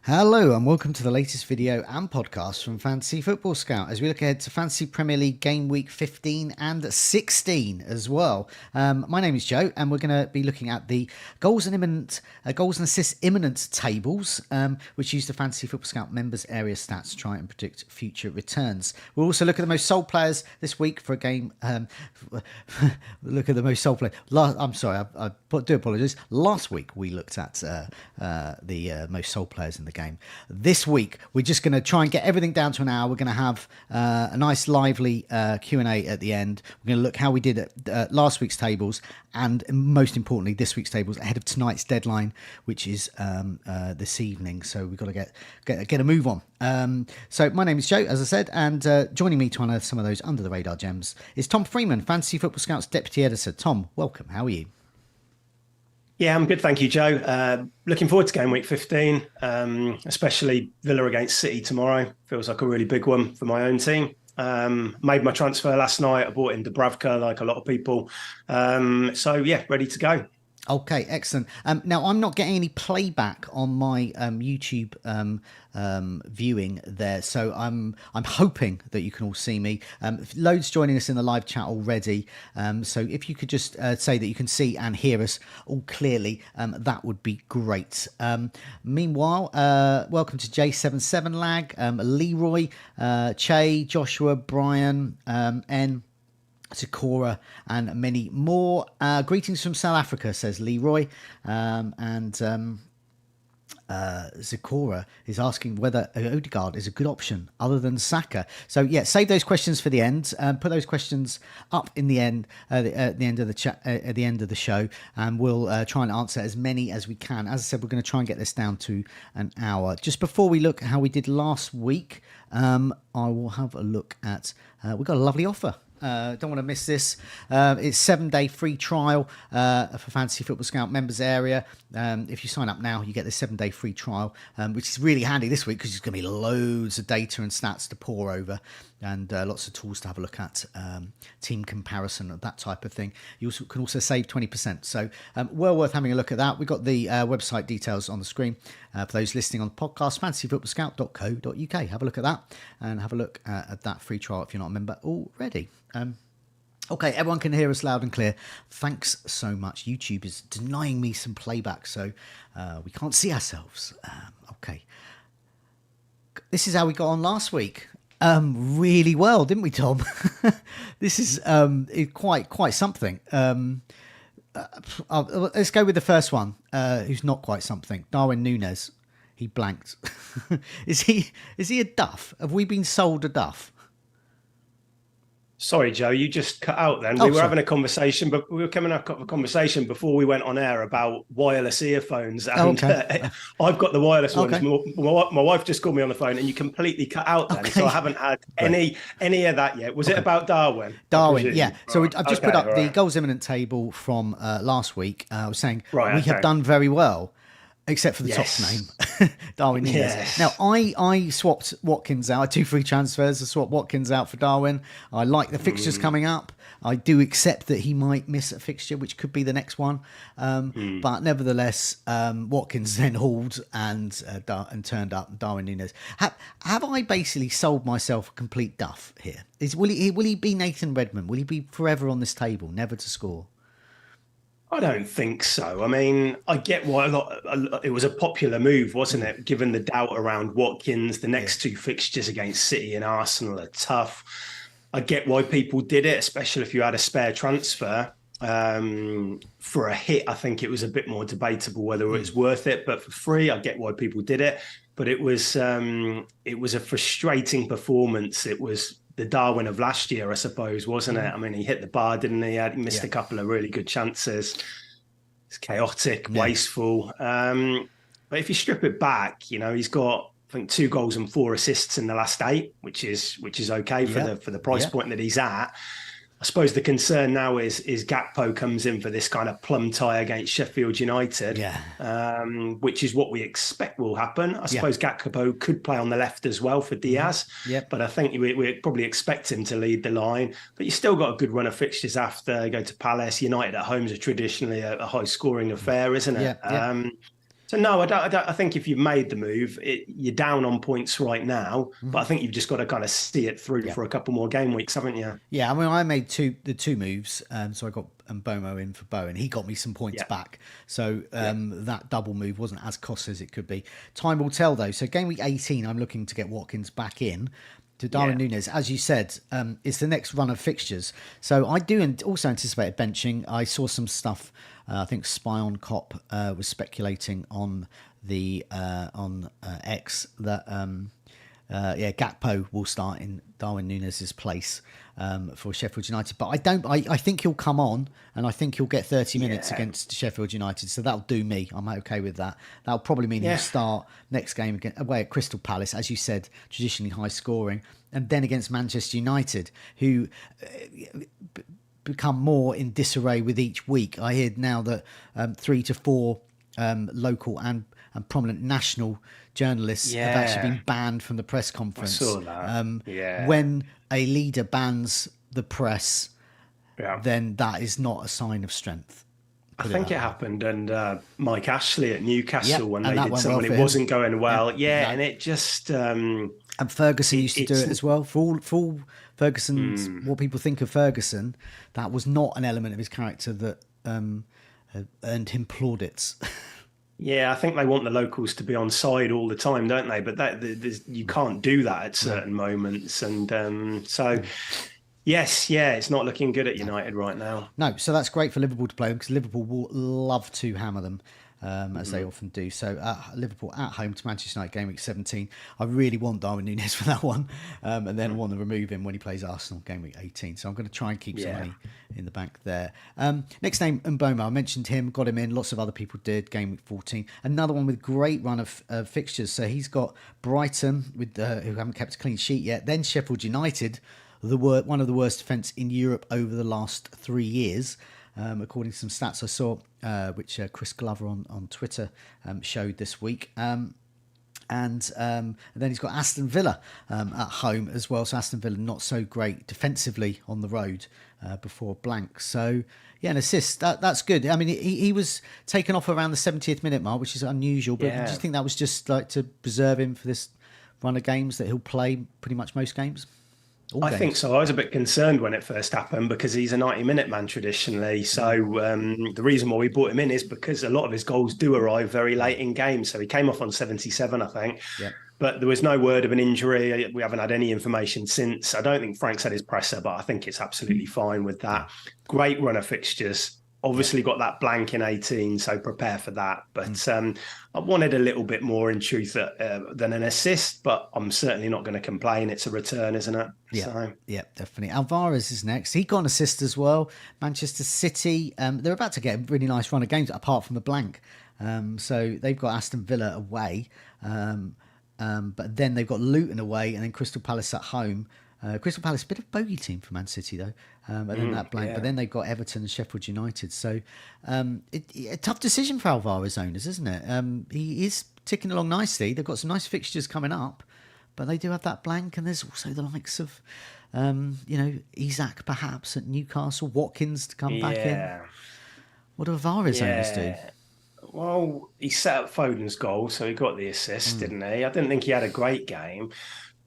Hello and welcome to the latest video and podcast from Fantasy Football Scout as we look ahead to Fantasy Premier League Game Week 15 and 16 as well. My name is Joe and we're going to be looking at the goals and assists imminent tables, which use the Fantasy Football Scout members area stats to try and predict future returns. We'll also look at the most sold players this week for a game. Look at the most sold players. I do apologise. Last week we looked at the most sold players in the game. This week we're just going to try and get everything down to an hour. We're going to have a nice lively Q&A at the end. We're going to look how we did at last week's tables and most importantly this week's tables ahead of tonight's deadline, which is this evening, so we've got to get a move on. So my name is Joe, as I said, and joining me to unearth some of those under the radar gems is Tom Freeman, Fantasy Football Scout's deputy editor. Tom, welcome. How are you? Yeah, I'm good, thank you, Joe. Looking forward to Game Week 15, especially Villa against City tomorrow. Feels like a really big one for my own team. Made my transfer last night. I bought in Dubravka like a lot of people. So, yeah, ready to go. Okay, excellent. Now, I'm not getting any playback on my YouTube viewing there, so I'm hoping that you can all see me. Loads joining us in the live chat already, so if you could just say that you can see and hear us all clearly, that would be great. Meanwhile, welcome to J77 Lag, Leroy, Che, Joshua, Brian, N, Zakora and many more. Greetings from South Africa, says Leroy. Zakora is asking whether Odegaard is a good option other than Saka. So yeah, save those questions for the end. Put those questions up in the end, at the end of the chat, at the end of the show, and we'll try and answer as many as we can. As I said, we're going to try and get this down to an hour. Just before we look at how we did last week, I will have a look at. We've got a lovely offer. Don't want to miss this. It's 7-day free trial for Fantasy Football Scout members area. If you sign up now, you get the 7-day free trial, which is really handy this week because there's going to be loads of data and stats to pour over and lots of tools to have a look at, team comparison, that type of thing. You can also save 20%. So well worth having a look at that. We've got the website details on the screen for those listening on the podcast, fantasyfootballscout.co.uk. Have a look at that and have a look at that free trial if you're not a member already. Okay, everyone can hear us loud and clear. Thanks so much. YouTube is denying me some playback, so we can't see ourselves. Okay. This is how we got on last week. Really well, didn't we, Tom? This is quite something. Let's go with the first one, who's not quite something. Darwin Núñez. He blanked. Is he a duff? Have we been sold a duff? Sorry, Joe, you just cut out then. We were having a conversation, but we were coming up with a conversation before we went on air about wireless earphones. And I've got the wireless ones. My wife just called me on the phone and you completely cut out then. So I haven't had any of that yet. Was it about Darwin? Darwin, yeah. So I've just put up the goals imminent table from last week. I was saying we have done very well. Except for the top name, Darwin Núñez. Yes. Now, I swapped Watkins out. I had 2 free transfers. I swapped Watkins out for Darwin. I like the fixtures coming up. I do accept that he might miss a fixture, which could be the next one. But nevertheless, Watkins then hauled and turned up Darwin Núñez. Have I basically sold myself a complete duff here? Will he be Nathan Redmond? Will he be forever on this table, never to score? I don't think so. I mean, I get why it was a popular move, wasn't it? Given the doubt around Watkins, the next 2 fixtures against City and Arsenal are tough. I get why people did it, especially if you had a spare transfer. For a hit, I think it was a bit more debatable whether it was worth it. But for free, I get why people did it. But it was a frustrating performance. It was the Darwin of last year, I suppose, wasn't it? I mean, he hit the bar, didn't he? He missed a couple of really good chances. It's chaotic, wasteful. But if you strip it back, he's got, I think, 2 goals and 4 assists in the last 8, which is okay for the price point that he's at. I suppose the concern now is Gakpo comes in for this kind of plum tie against Sheffield United, which is what we expect will happen. I suppose Gakpo could play on the left as well for Diaz, but I think we probably expect him to lead the line. But you still got a good run of fixtures after. Go to Palace. United at home is traditionally a high-scoring affair, isn't it? So no, I think if you've made the move, you're down on points right now, but I think you've just got to kind of see it through Yeah. for a couple more game weeks, haven't you? Yeah, I mean, I made the two moves, so I got Bomo in for Bowen. He got me some points Yeah. back, so that double move wasn't as costly as it could be. Time will tell, though. So game week 18, I'm looking to get Watkins back in to Darwin Núñez. As you said, it's the next run of fixtures. So I do also anticipate benching. I saw some stuff. I think Spy on Cop was speculating on the on X that. Gakpo will start in Darwin Núñez's place for Sheffield United, but I think he'll come on, and I think he'll get 30 minutes against Sheffield United, so that'll do me. I'm okay with that. That'll probably mean he'll start next game again away at Crystal Palace, as you said, traditionally high scoring, and then against Manchester United, who become more in disarray with each week. I hear now that 3 to 4 local and prominent national journalists have actually been banned from the press conference. I saw that. When a leader bans the press, then that is not a sign of strength. I think it happened, and Mike Ashley at Newcastle when they and that did went something, well it wasn't going well. And it just and Ferguson used to do it as well. For all Ferguson's what people think of Ferguson, that was not an element of his character that earned him plaudits. Yeah, I think they want the locals to be on side all the time, don't they? But you can't do that at certain moments. And so, yes, it's not looking good at United right now. No, so that's great for Liverpool to play because Liverpool will love to hammer them. As they often do. So Liverpool at home to Manchester United game week 17. I really want Darwin Núñez for that one, and then I want to remove him when he plays Arsenal game week 18. So I'm going to try and keep some money in the bank there. Next name, Mboma. I mentioned him, got him in. Lots of other people did game week 14. Another one with great run of fixtures. So he's got Brighton with who haven't kept a clean sheet yet. Then Sheffield United, one of the worst defence in Europe over the last 3 years. According to some stats I saw, which Chris Glover on Twitter showed this week. And then he's got Aston Villa at home as well. So Aston Villa not so great defensively on the road before blank. So, an assist. That's good. I mean, he was taken off around the 70th minute mark, which is unusual. But do you think that was just like to preserve him for this run of games that he'll play pretty much most games? I think so. I was a bit concerned when it first happened because he's a 90-minute man traditionally. So the reason why we brought him in is because a lot of his goals do arrive very late in games. So he came off on 77, I think. Yep. But there was no word of an injury. We haven't had any information since. I don't think Frank's had his presser, but I think it's absolutely fine with that. Great run of fixtures. Obviously got that blank in 18, so prepare for that. But I wanted a little bit more in truth than an assist, but I'm certainly not going to complain. It's a return, isn't it? Yeah, definitely. Alvarez is next. He got an assist as well. Manchester City, they're about to get a really nice run of games apart from the blank. So they've got Aston Villa away, but then they've got Luton away and then Crystal Palace at home. Crystal Palace, a bit of a bogey team for Man City though, and then that blank. But then they've got Everton and Sheffield United. So a tough decision for Alvarez owners, isn't it? He is ticking along nicely. They've got some nice fixtures coming up, but they do have that blank. And there's also the likes of, Isak perhaps at Newcastle, Watkins to come back in. What do Alvarez owners do? Well, he set up Foden's goal, so he got the assist, didn't he? I didn't think he had a great game.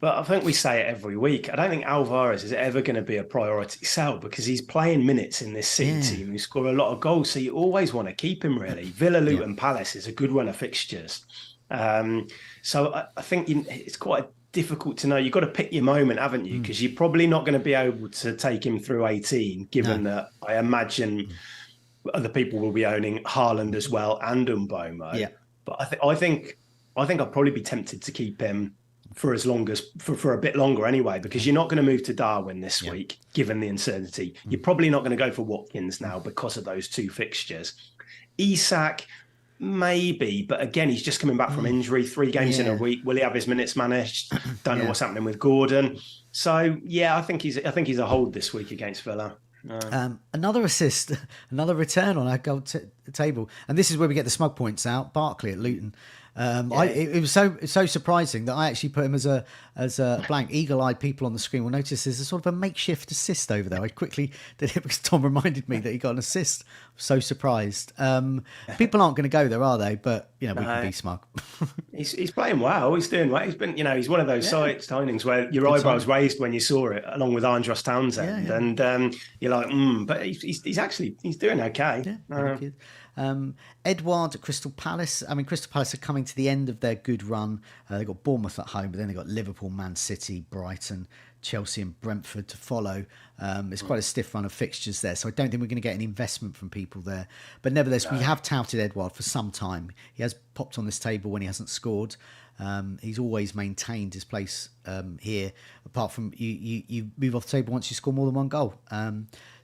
But I think we say it every week. I don't think Alvarez is ever going to be a priority sell because he's playing minutes in this City team who score a lot of goals. So you always want to keep him, really. Villa, Luton, Palace is a good run of fixtures. So I think it's quite difficult to know. You've got to pick your moment, haven't you? Because you're probably not going to be able to take him through 18, given that I imagine other people will be owning Haaland as well and Mboma. Yeah. But I think I'd probably be tempted to keep him for as long as for a bit longer anyway, because you're not going to move to Darwin this week, given the uncertainty. You're probably not going to go for Watkins now because of those two fixtures. Isak, maybe, but again, he's just coming back from injury, 3 games in a week. Will he have his minutes managed? Don't know what's happening with Gordon. So I think he's a hold this week against Villa. Another assist, another return on our goal table, and this is where we get the smug points out. Barkley at Luton, It was so surprising that I actually put him as a blank. Eagle-eyed people on the screen will notice there's a sort of a makeshift assist over there. I quickly did it because Tom reminded me that he got an assist. So surprised. People aren't going to go there, are they? But we can be smug. He's playing well. He's doing well. He's been, he's one of those signings where your eyebrows raised when you saw it, along with Andros Townsend, and you're like, but he's doing okay. Edouard at Crystal Palace. I mean, Crystal Palace are coming to the end of their good run. They've got Bournemouth at home, but then they've got Liverpool, Man City, Brighton, Chelsea and Brentford to follow. It's quite a stiff run of fixtures there, so I don't think we're going to get any investment from people there. But nevertheless, we have touted Edouard for some time. He has popped on this table when he hasn't scored. He's always maintained his place here, apart from you move off the table once you score more than one goal.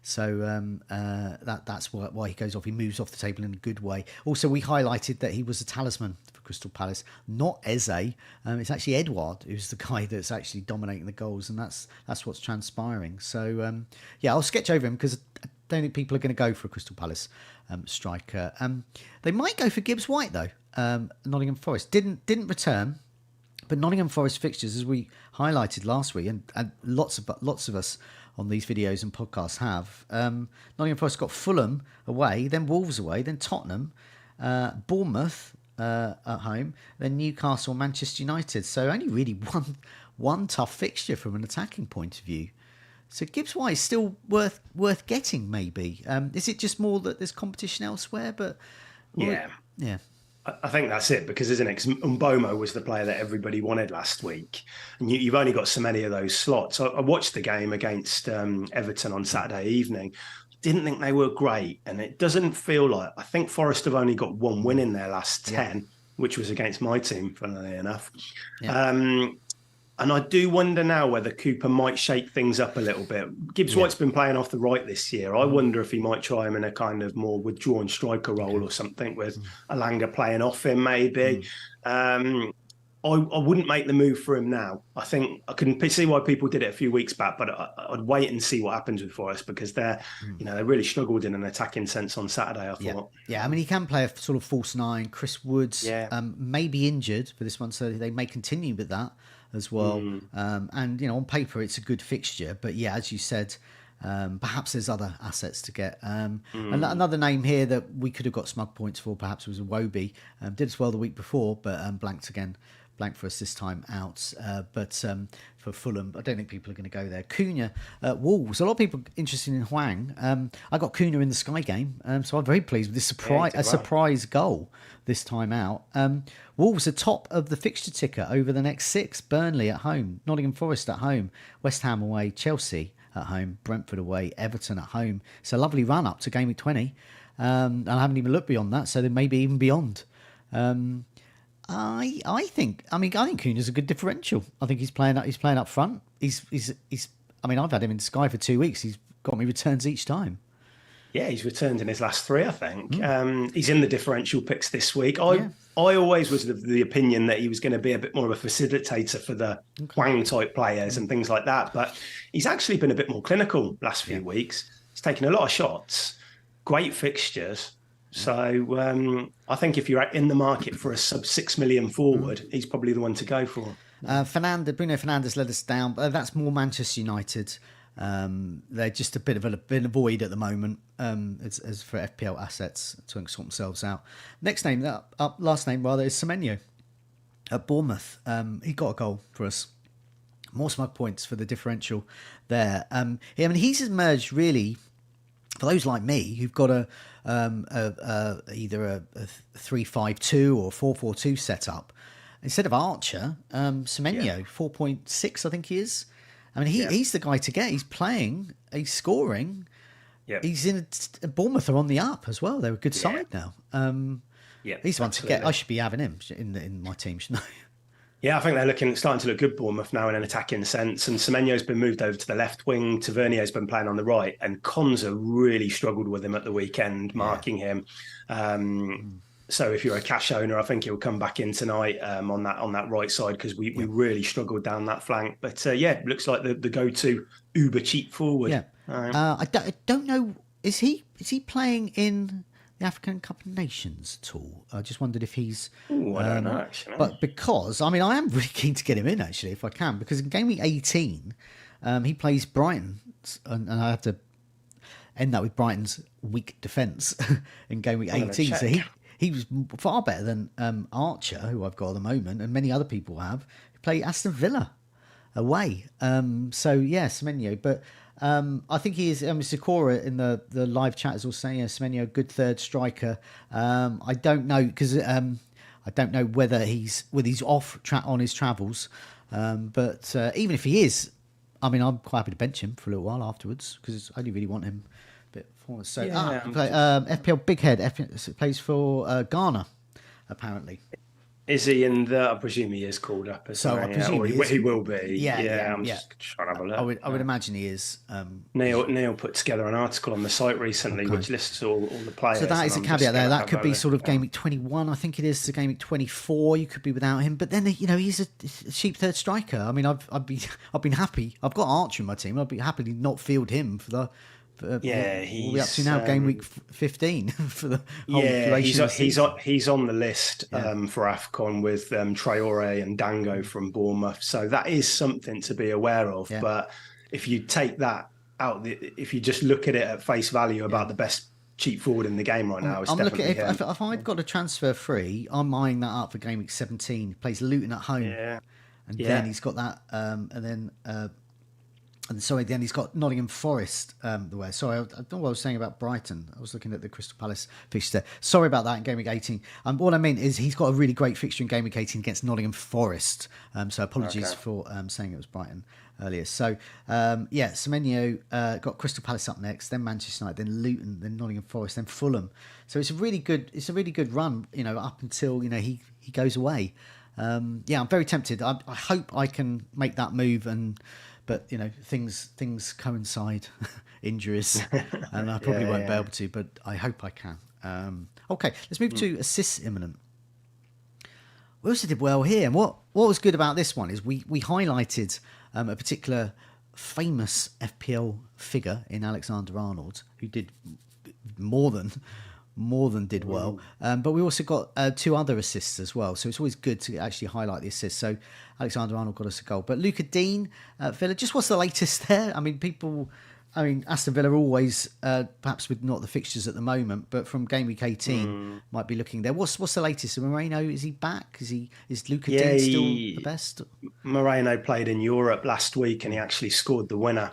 That's why he goes off. He moves off the table in a good way. Also, we highlighted that he was a talisman for Crystal Palace, not Eze. It's actually Edouard who's the guy that's actually dominating the goals, and that's what's transpiring. So, I'll sketch over him because I don't think people are going to go for a Crystal Palace striker. They might go for Gibbs White though. Nottingham Forest didn't return. But Nottingham Forest fixtures, as we highlighted last week, and lots of us on these videos and podcasts have, Nottingham Forest got Fulham away, then Wolves away, then Tottenham, Bournemouth at home, then Newcastle, Manchester United. So only really one tough fixture from an attacking point of view. So Gibbs White is still worth getting, maybe. Is it just more that there's competition elsewhere? But yeah. I think that's it, because isn't it? 'Cause Mbomo was the player that everybody wanted last week, and you've only got so many of those slots. I watched the game against Everton on Saturday evening. Didn't think they were great, and it doesn't feel like. I think Forest have only got one win in their last 10, which was against my team, funnily enough. Yeah. And I do wonder now whether Cooper might shake things up a little bit. Gibbs White's been playing off the right this year. I wonder if he might try him in a kind of more withdrawn striker role or something, with Alanga playing off him maybe. I wouldn't make the move for him now. I think I can see why people did it a few weeks back, but I'd wait and see what happens with Forest, because they really struggled in an attacking sense on Saturday, I thought. Yeah, I mean, he can play a sort of false nine. Chris Woods may be injured for this one, so they may continue with that as well. And on paper it's a good fixture, but as you said, perhaps there's other assets to get. Another name here that we could have got smug points for perhaps was Iwobi. Did as well the week before, but blanked for us this time out. But for Fulham, I don't think people are going to go there. Cunha at Wolves. A lot of people interested in Hwang. I got Cunha in the Sky game, so I'm very pleased with this surprise goal this time out. Wolves are top of the fixture ticker over the next 6. Burnley at home, Nottingham Forest at home, West Ham away, Chelsea at home, Brentford away, Everton at home. It's a lovely run up to Gameweek 20. And I haven't even looked beyond that, so they may be even beyond. I think Cunha's a good differential. I think he's playing up front. I've had him in Sky for 2 weeks. He's got me returns each time. Yeah, he's returned in his last 3, I think. He's in the differential picks this week. I always was of the opinion that he was going to be a bit more of a facilitator for the Hwang type players and things like that. But he's actually been a bit more clinical last few weeks. He's taken a lot of shots, great fixtures. So I think if you're in the market for a sub 6 million forward, he's probably the one to go for. Bruno Fernandes let us down, but that's more Manchester United. They're just a bit of a void at the moment as for FPL assets to sort themselves out. Last name is Semenyo at Bournemouth. He got a goal for us. More smug points for the differential there. He's emerged really for those like me who've got either a 3-5-2 or 4-4-2 setup. Instead of Archer, Semenyo 4.6, I think he is. I mean, he's the guy to get. He's playing, he's scoring. Yep. He's in Bournemouth are on the up as well. They're a good side now. He's one to get. I should be having him in my team, shouldn't I? Yeah, I think they're starting to look good, Bournemouth, now in an attacking sense. And Semenyo's been moved over to the left wing. Tavernier's been playing on the right. And Konza really struggled with him at the weekend, marking him. So if you're a cash owner, I think he'll come back in tonight on that right side, because we really struggled down that flank. But it looks like the go-to uber cheap forward. Yeah. I don't know. Is he playing in the African Cup of Nations at all? I just wondered if he's. Ooh, I don't know actually. But because I mean, I am really keen to get him in actually, if I can, because in game week 18, he plays Brighton, and I have to end that with Brighton's weak defence in game week 18. So he was far better than Archer, who I've got at the moment, and many other people have. He played Aston Villa away. So yeah, Semenyo, but. I think he is. Sakura in the live chat is also saying Semenyo, good third striker. I don't know because I don't know whether he's off on his travels. But even if he is, I mean, I'm quite happy to bench him for a little while afterwards because I only really want him a bit for. So FPL Big Head plays for Ghana, apparently. Is he in the? I presume he is called up. So I presume he will be. Yeah, just trying to have a look. I would imagine he is. Neil put together an article on the site recently, which lists all the players. So that is a caveat there. That could be sort of game week 21. I think it is to game week 24. You could be without him, but then he's a cheap third striker. I mean, I've been happy. I've got Archer in my team. I'd be happy to not field him for the. He's we're up to now game week 15 for the whole duration of the season. He's on the list for AFCON with Traore and Dango from Bournemouth, so that is something to be aware of. But if you take that out, if you just look at it at face value about the best cheap forward in the game right now, it's I'm definitely looking if I've got a transfer free, I'm eyeing that up for game week 17. He plays Luton at home, and then he's got that, and then. And sorry, then he's got Nottingham Forest the way. Sorry, I don't know what I was saying about Brighton. I was looking at the Crystal Palace fixture there. Sorry about that in Game Week 18. What I mean is he's got a really great fixture in Game Week 18 against Nottingham Forest. So apologies for saying it was Brighton earlier. So, Semenyo got Crystal Palace up next, then Manchester United, then Luton, then Nottingham Forest, then Fulham. So it's a really good run, up until, he goes away. I'm very tempted. I hope I can make that move But things coincide, injuries, and I probably won't be able to. But I hope I can. Okay, let's move to assists imminent. We also did well here, and what was good about this one is we highlighted a particular famous FPL figure in Alexander Arnold who did more than did well, but we also got two other assists as well, so it's always good to actually highlight the assists. So Alexander Arnold got us a goal, but Luca Dean, Villa, just what's the latest there? I mean, Aston Villa always perhaps with not the fixtures at the moment, but from game week 18 might be looking there. What's the latest? Moreno, is he back? Is Luca Dean still the best? Moreno played in Europe last week and he actually scored the winner.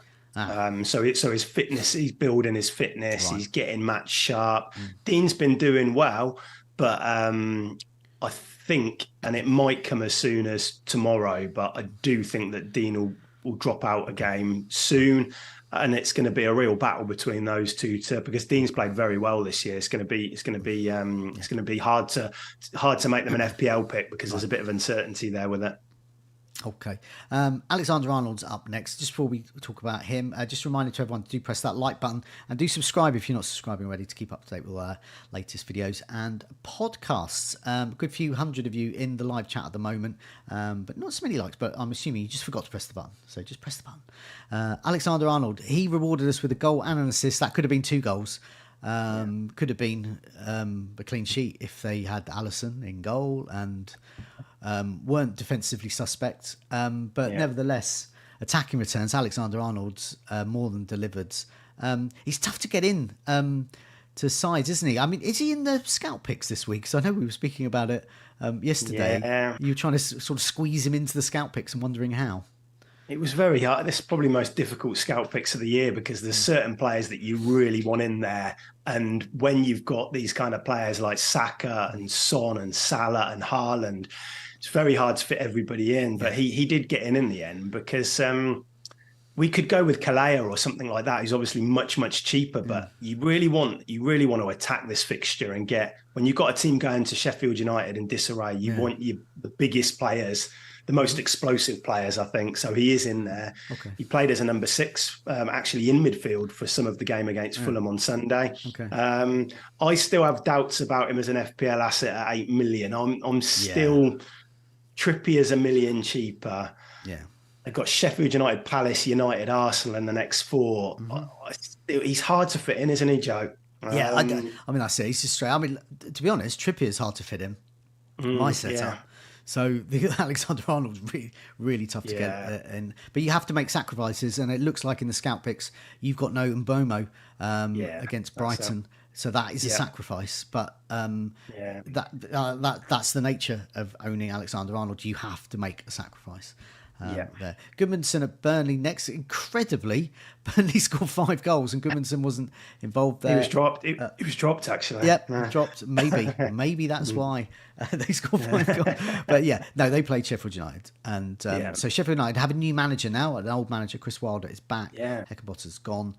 So his fitness, he's building his fitness, he's getting match sharp. Dean's been doing well, but I think, and it might come as soon as tomorrow, but I do think that Dean will drop out a game soon, and it's going to be a real battle between those two because Dean's played very well this year. It's going to be hard to make them an FPL pick because there's a bit of uncertainty there with it. Okay. Alexander Arnold's up next. Just before we talk about him, just a reminder to everyone to do press that like button and do subscribe if you're not subscribing already to keep up to date with our latest videos and podcasts. Good few hundred of you in the live chat at the moment, but not so many likes, but I'm assuming you just forgot to press the button. So just press the button. Alexander Arnold, he rewarded us with a goal and an assist. That could have been 2 goals. Could have been a clean sheet if they had Alisson in goal and weren't defensively suspect. But nevertheless, attacking returns, Alexander Arnold's more than delivered. He's tough to get in to sides, isn't he? I mean, is he in the scout picks this week? So I know we were speaking about it yesterday. Yeah. You were trying to sort of squeeze him into the scout picks and wondering how. It was very hard. This is probably the most difficult scout picks of the year because there's certain players that you really want in there. And when you've got these kind of players like Saka and Son and Salah and Haaland, it's very hard to fit everybody in. But he did get in the end because we could go with Kalea or something like that. He's obviously much, much cheaper, but you really want to attack this fixture and get, when you've got a team going to Sheffield United in disarray, you want the biggest players, the most explosive players, I think. So he is in there. Okay. He played as a number 6, actually in midfield for some of the game against Fulham on Sunday. Okay. I still have doubts about him as an FPL asset at 8 million. I'm still Trippier's $1 million cheaper. Yeah. They've got Sheffield United, Palace, United, Arsenal in the next 4. He's hard to fit in, isn't he, Joe? Yeah, I mean, that's it. He's just straight. I mean, to be honest, Trippier's hard to fit in my setup. Yeah. So the Alexander Arnold's really, really tough to get in. But you have to make sacrifices, and it looks like in the scout picks you've got no Mbomo against Brighton, so that is a sacrifice. But that's the nature of owning Alexander Arnold. You have to make a sacrifice. There. Goodmanson at Burnley next. Incredibly, Burnley scored 5 goals and Goodmanson wasn't involved there. He was dropped. He was dropped actually. Yep, dropped. Maybe that's why they scored 5 goals. But yeah, no, they played Sheffield United, and so Sheffield United have a new manager now. An old manager, Chris Wilder, is back. Yeah. Heckenbottom's gone.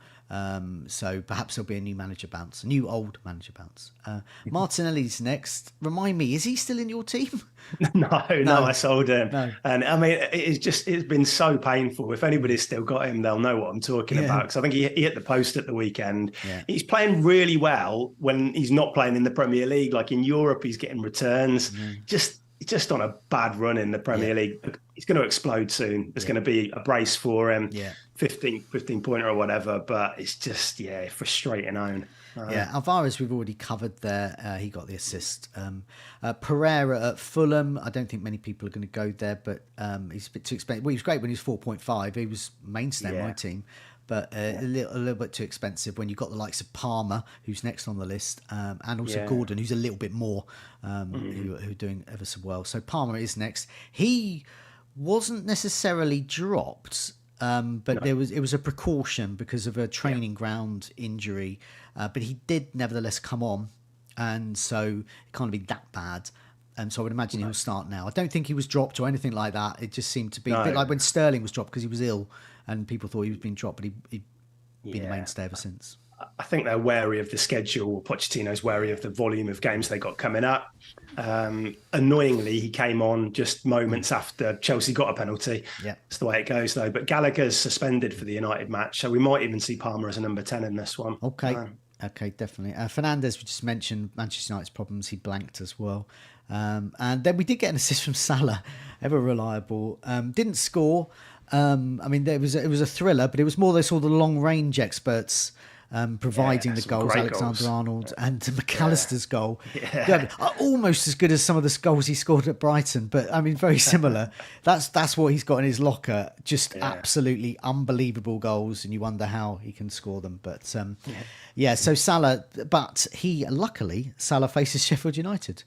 So perhaps there'll be a new manager bounce, a new old manager bounce. Martinelli's next. Remind me, is he still in your team? No, I sold him. No. And I mean, it's been so painful. If anybody's still got him, they'll know what I'm talking about. Because I think he hit the post at the weekend. Yeah. He's playing really well when he's not playing in the Premier League. Like in Europe, he's getting returns. Just on a bad run in the Premier League. He's going to explode soon. There's going to be a brace for him. 15 pointer or whatever. But it's just, frustrating own. Alvarez we've already covered there. He got the assist. Pereira at Fulham. I don't think many people are going to go there, but he's a bit too expensive. Well, he was great when he was 4.5. He was mainstay in my team, but a little bit too expensive when you've got the likes of Palmer, who's next on the list, and also Gordon, who's a little bit more, who are doing ever so well. So Palmer is next. He wasn't necessarily dropped. But it was a precaution because of a training ground injury. But he did nevertheless come on, and so it can't be that bad. And so I would imagine he'll start now. I don't think he was dropped or anything like that. It just seemed to be a bit like when Sterling was dropped because he was ill, and people thought he was being dropped, but he'd been the mainstay ever since. I think they're wary of the schedule. Pochettino's wary of the volume of games they got coming up. Annoyingly, he came on just moments after Chelsea got a penalty. Yeah, that's the way it goes, though. But Gallagher's suspended for the United match, so we might even see Palmer as a number 10 in this one. Okay, definitely. Fernandes, we just mentioned Manchester United's problems. He blanked as well. And then we did get an assist from Salah, ever reliable. Didn't score. I mean, it was a thriller, but it was more those sort of long range experts providing the goals. Alexander Arnold and McAllister's goal. Are almost as good as some of the goals he scored at Brighton, but I mean, very similar. That's what he's got in his locker. Just absolutely unbelievable goals, and you wonder how he can score them. But so Salah, but Salah faces Sheffield United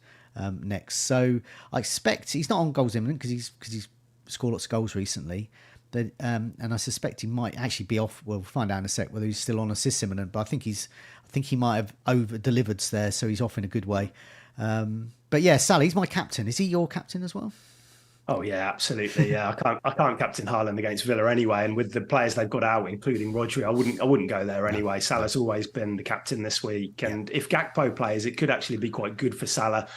next. So I expect he's not on goals imminent because he's scored lots of goals recently. And I suspect he might actually be off. We'll find out in a sec whether he's still on assists imminent. But I think he might have over delivered there, so he's off in a good way. But yeah, Salah, he's my captain. Is he your captain as well? Oh yeah, absolutely. Yeah, I can't captain Haaland against Villa anyway. And with the players they've got out, including Rodri, I wouldn't go there anyway. Salah's always been the captain this week, and if Gakpo plays, it could actually be quite good for Salah.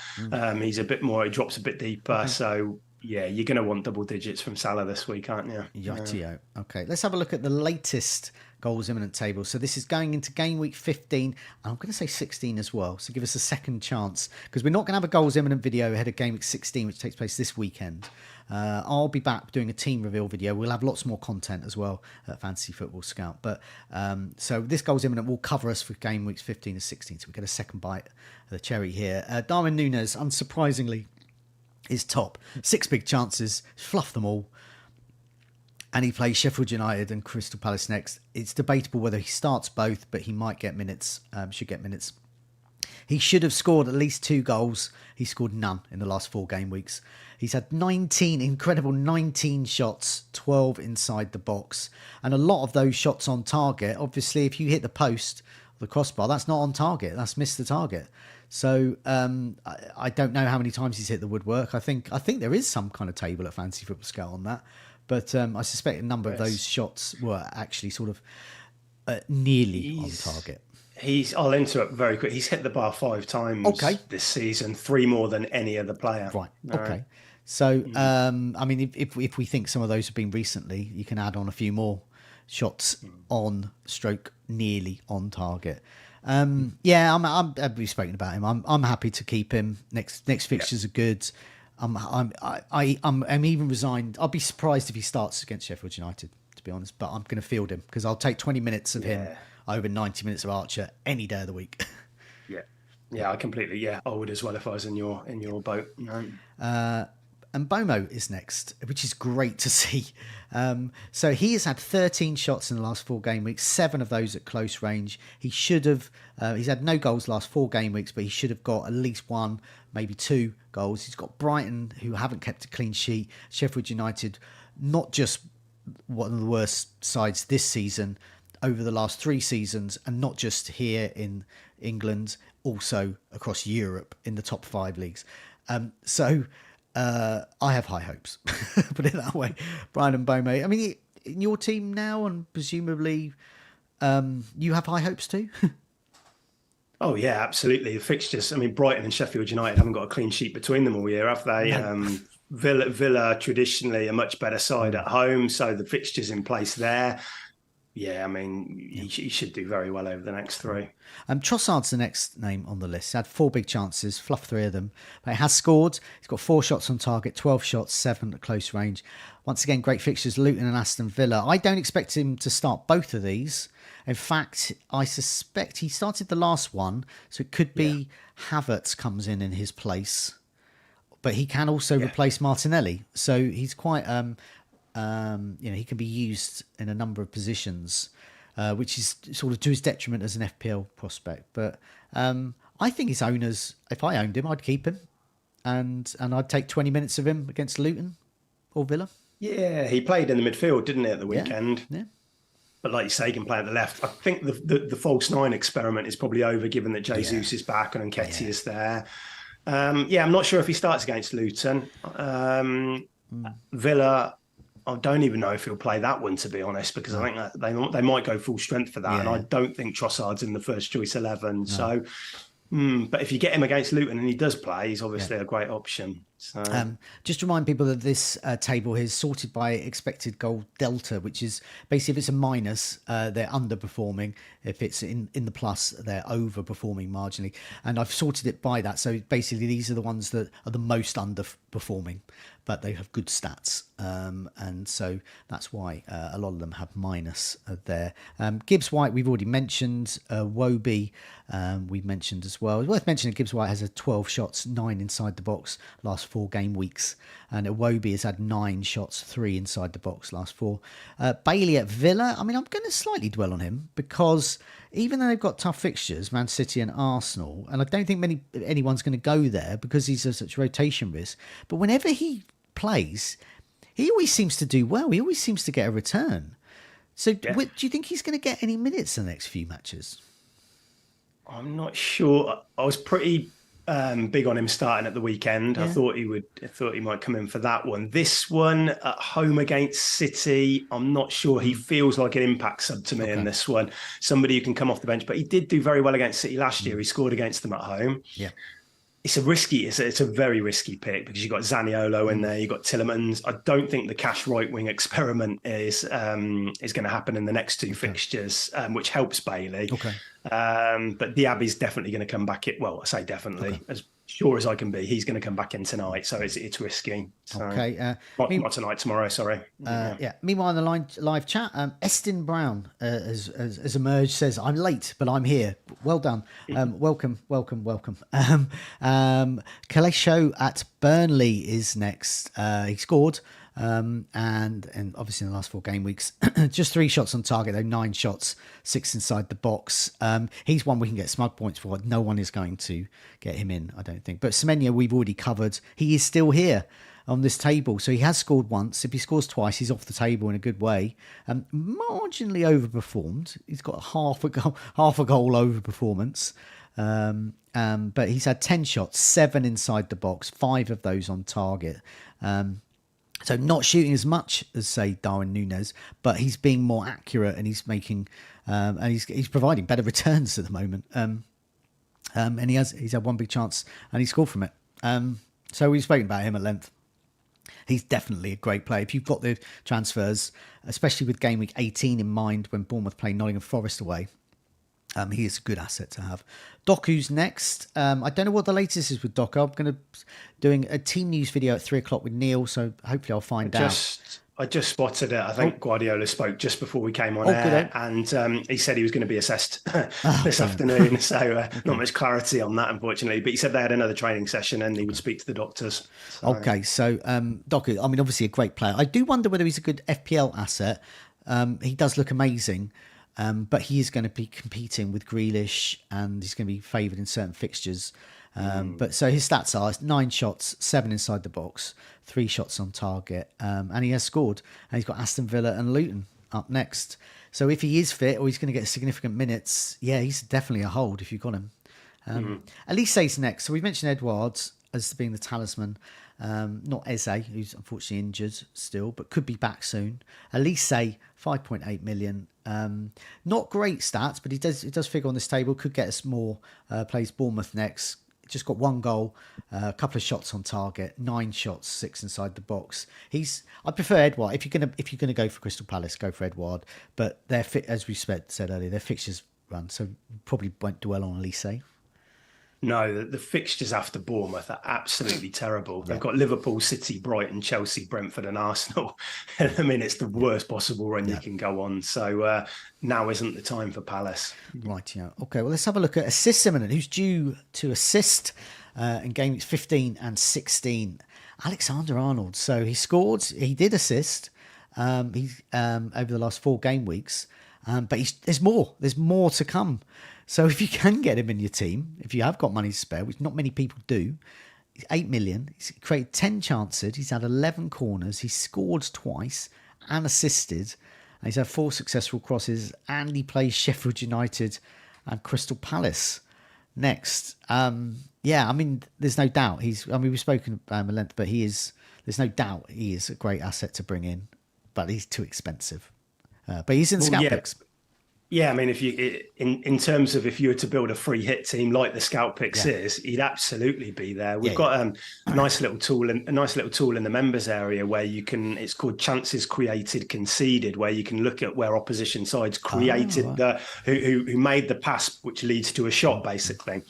He's a bit more. He drops a bit deeper, so. Yeah, you're going to want double digits from Salah this week, aren't you? Yightio. Okay, let's have a look at the latest goals imminent table. So this is going into game week 15, and I'm going to say 16 as well. So give us a second chance, because we're not going to have a goals imminent video ahead of game week 16, which takes place this weekend. I'll be back doing a team reveal video. We'll have lots more content as well at Fantasy Football Scout. But so this goals imminent will cover us for game weeks 15 and 16. So we get a second bite of the cherry here. Darwin Núñez, unsurprisingly, is top. 6 big chances, fluff them all. And he plays Sheffield United and Crystal Palace next. It's debatable whether he starts both, but he might get minutes, should get minutes. He should have scored at least 2 goals. He scored none in the last 4 game weeks. He's had 19 shots, 12 inside the box. And a lot of those shots on target. Obviously, if you hit the post, the crossbar, that's not on target. That's missed the target. So I don't know how many times he's hit the woodwork. I think there is some kind of table at Fantasy Football Scout on that, but I suspect a number of those shots were actually sort of nearly on target. I'll interrupt very quick. He's hit the bar 5 times this season, 3 more than any other player. Right. Okay. So I mean, if we think some of those have been recently, you can add on a few more shots on stroke nearly on target. We've spoken about him. I'm happy to keep him. Next fixtures are good. I'm even resigned. I'll be surprised if he starts against Sheffield United, to be honest. But I'm going to field him because I'll take 20 minutes of him. over 90 minutes of Archer any day of the week. Yeah. Yeah, I completely. Yeah, I would as well if I was in your boat. And Bomo is next, which is great to see. So he has had 13 shots in the last 4 game weeks, 7 of those at close range. He should have, he's had no goals last 4 game weeks, but he should have got at least 1, maybe 2 goals. He's got Brighton, who haven't kept a clean sheet. Sheffield United, not just one of the worst sides this season, over the last 3 seasons, and not just here in England, also across Europe in the top 5 leagues. I have high hopes, put it that way. Brian and Bome, I mean, in your team now, and presumably you have high hopes too? Oh, yeah, absolutely. The fixtures, I mean, Brighton and Sheffield United haven't got a clean sheet between them all year, have they? No. Villa traditionally a much better side at home, so the fixtures in place there. Yeah, I mean, he should do very well over the next 3. Trossard's the next name on the list. He had 4 big chances, fluffed 3 of them. But he has scored. He's got 4 shots on target, 12 shots, 7 at close range. Once again, great fixtures, Luton and Aston Villa. I don't expect him to start both of these. In fact, I suspect he started the last one, so it could be Havertz comes in his place. But he can also replace Martinelli. So he's quite... he can be used in a number of positions, which is sort of to his detriment as an FPL prospect. But I think his owners, if I owned him, I'd keep him, and I'd take 20 minutes of him against Luton or Villa. Yeah, he played in the midfield, didn't he, at the weekend? Yeah. But like you say, he can play at the left. I think the false 9 experiment is probably over, given that Jesus is back and Nketiah is there. I'm not sure if he starts against Luton. Villa, I don't even know if he'll play that one, to be honest, because I think that they might go full strength for that. And I don't think Trossard's in the first choice 11. No. So, but if you get him against Luton and he does play, he's obviously a great option. So. Just to remind people that this table here is sorted by expected goal delta, which is basically if it's a minus, they're underperforming. If it's in the plus, they're overperforming marginally. And I've sorted it by that. So basically, these are the ones that are the most underperforming, but they have good stats. And so that's why a lot of them have minus there. Gibbs White, we've already mentioned. Wobie, we've mentioned as well. It's worth mentioning Gibbs White has 12 shots, 9 inside the box last 4 game weeks. And Wobie has had 9 shots, 3 inside the box last 4. Bailey at Villa, I mean, I'm going to slightly dwell on him because even though they've got tough fixtures, Man City and Arsenal, and I don't think anyone's going to go there because he's a such rotation risk, but whenever he plays, he always seems to do well. He always seems to get a return. So do you think he's going to get any minutes in the next few matches? I'm not sure. I was pretty big on him starting at the weekend. I thought he might come in for that one. This one at home against City, I'm not sure. He feels like an impact sub to me in this one. Somebody who can come off the bench, but he did do very well against City last year. He scored against them at home. Yeah. It's a very risky pick because you've got Zaniolo in there, you've got Tielemans. I don't think the cash right wing experiment is going to happen in the next 2 fixtures, which helps Bailey. Okay. But Diaby's definitely going to come back. I say definitely, as sure as I can be. He's going to come back in tonight, so it's risky. So, okay. Not tonight, tomorrow. Sorry. Meanwhile, in the live chat, Estin Brown has emerged. Says, "I'm late, but I'm here." Well done. Welcome. Kalesho at Burnley is next. He scored. And obviously in the last 4 game weeks, just 3 shots on target, though 9 shots, 6 inside the box. He's one we can get smug points for. No one is going to get him in, I don't think. But Semenya, we've already covered. He is still here on this table. So he has scored once. If he scores twice, he's off the table in a good way. Marginally overperformed. He's got half a goal overperformance. But he's had 10 shots, 7 inside the box, 5 of those on target. So not shooting as much as, say, Darwin Núñez, but he's being more accurate and he's making and he's providing better returns at the moment. And he's had 1 big chance and he scored from it. So we've spoken about him at length. He's definitely a great player. If you've got the transfers, especially with game week 18 in mind when Bournemouth play Nottingham Forest away, he is a good asset to have. Doku's next. I don't know what the latest is with Doku. I'm going to doing a team news video at 3:00 with Neil, so hopefully I'll find out. I just spotted it. I think Guardiola spoke just before we came on Oh, air, good. and he said he was going to be assessed this Brilliant. afternoon. So not much clarity on that, unfortunately. But he said they had another training session and he would speak to the doctors. So. Okay, so Doku, I mean, obviously a great player. I do wonder whether he's a good FPL asset. He does look amazing, but he is going to be competing with Grealish, and he's going to be favoured in certain fixtures. But so his stats are 9 shots, 7 inside the box, 3 shots on target, and he has scored. And he's got Aston Villa and Luton up next. So if he is fit or he's going to get significant minutes, yeah, he's definitely a hold if you've got him. Elise's next. So we mentioned Edwards as being the talisman. Not Eze, who's unfortunately injured still, but could be back soon. Elise, 5.8 million. Not great stats, but it does figure on this table. Could get us more. Plays Bournemouth next. Just got 1 goal, a couple of shots on target, 9 shots, 6 inside the box. I prefer Edouard. If you're gonna go for Crystal Palace, go for Edouard. But they're fit, as we said earlier, their fixtures run, so probably won't dwell on Elise. No, the fixtures after Bournemouth are absolutely terrible. They've got Liverpool, City, Brighton, Chelsea, Brentford and Arsenal. I mean, it's the worst possible run you can go on. So now isn't the time for Palace. Right, yeah. Okay, well, let's have a look at assists imminent. Who's due to assist in games 15 and 16? Alexander-Arnold. So he scored, he did assist over the last 4 game weeks. But there's more to come. So if you can get him in your team, if you have got money to spare, which not many people do, he's 8 million. He's created 10 chances. He's had 11 corners. He's scored twice and assisted. And he's had 4 successful crosses. And he plays Sheffield United and Crystal Palace next. Yeah, I mean, there's no doubt we've spoken about him at length, but there's no doubt he is a great asset to bring in, but he's too expensive. But he's in scout picks. Yeah, I mean, if you in terms of if you were to build a free hit team like the Scout Picks is, he'd absolutely be there. We've got a nice little tool in the members area where you can. It's called Chances Created Conceded, where you can look at where opposition sides created who made the pass, which leads to a shot, basically.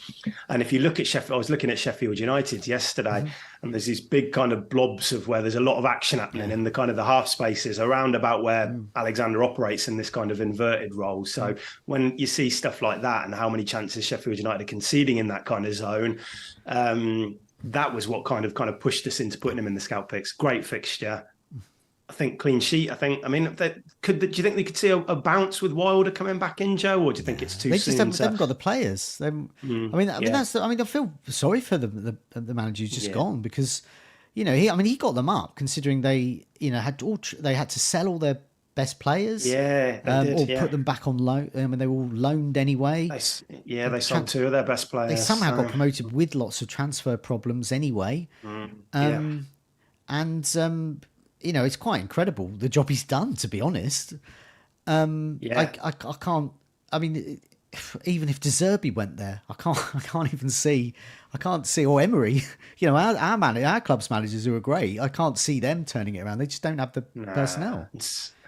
And if you look at Sheffield, I was looking at Sheffield United yesterday, and there's these big kind of blobs of where there's a lot of action happening in the kind of the half spaces around about where Alexander operates in this kind of inverted role. So when you see stuff like that and how many chances Sheffield United are conceding in that kind of zone, that was what kind of pushed us into putting him in the Scout Picks. Great fixture. I think clean sheet. Do you think they could see a bounce with Wilder coming back in, Joe, or do you think it's too soon? They haven't got the players. I feel sorry for the manager who's just gone, because he got them up considering they had to sell all their best players, put them back on loan. I mean, they were all loaned anyway. They sold 2 of their best players. They somehow got promoted with lots of transfer problems anyway, it's quite incredible the job he's done, to be honest. I can't. I mean, even if De Zerbi went there, I can't even see. I can't see, or Emery. Our club's managers who are great. I can't see them turning it around. They just don't have the personnel.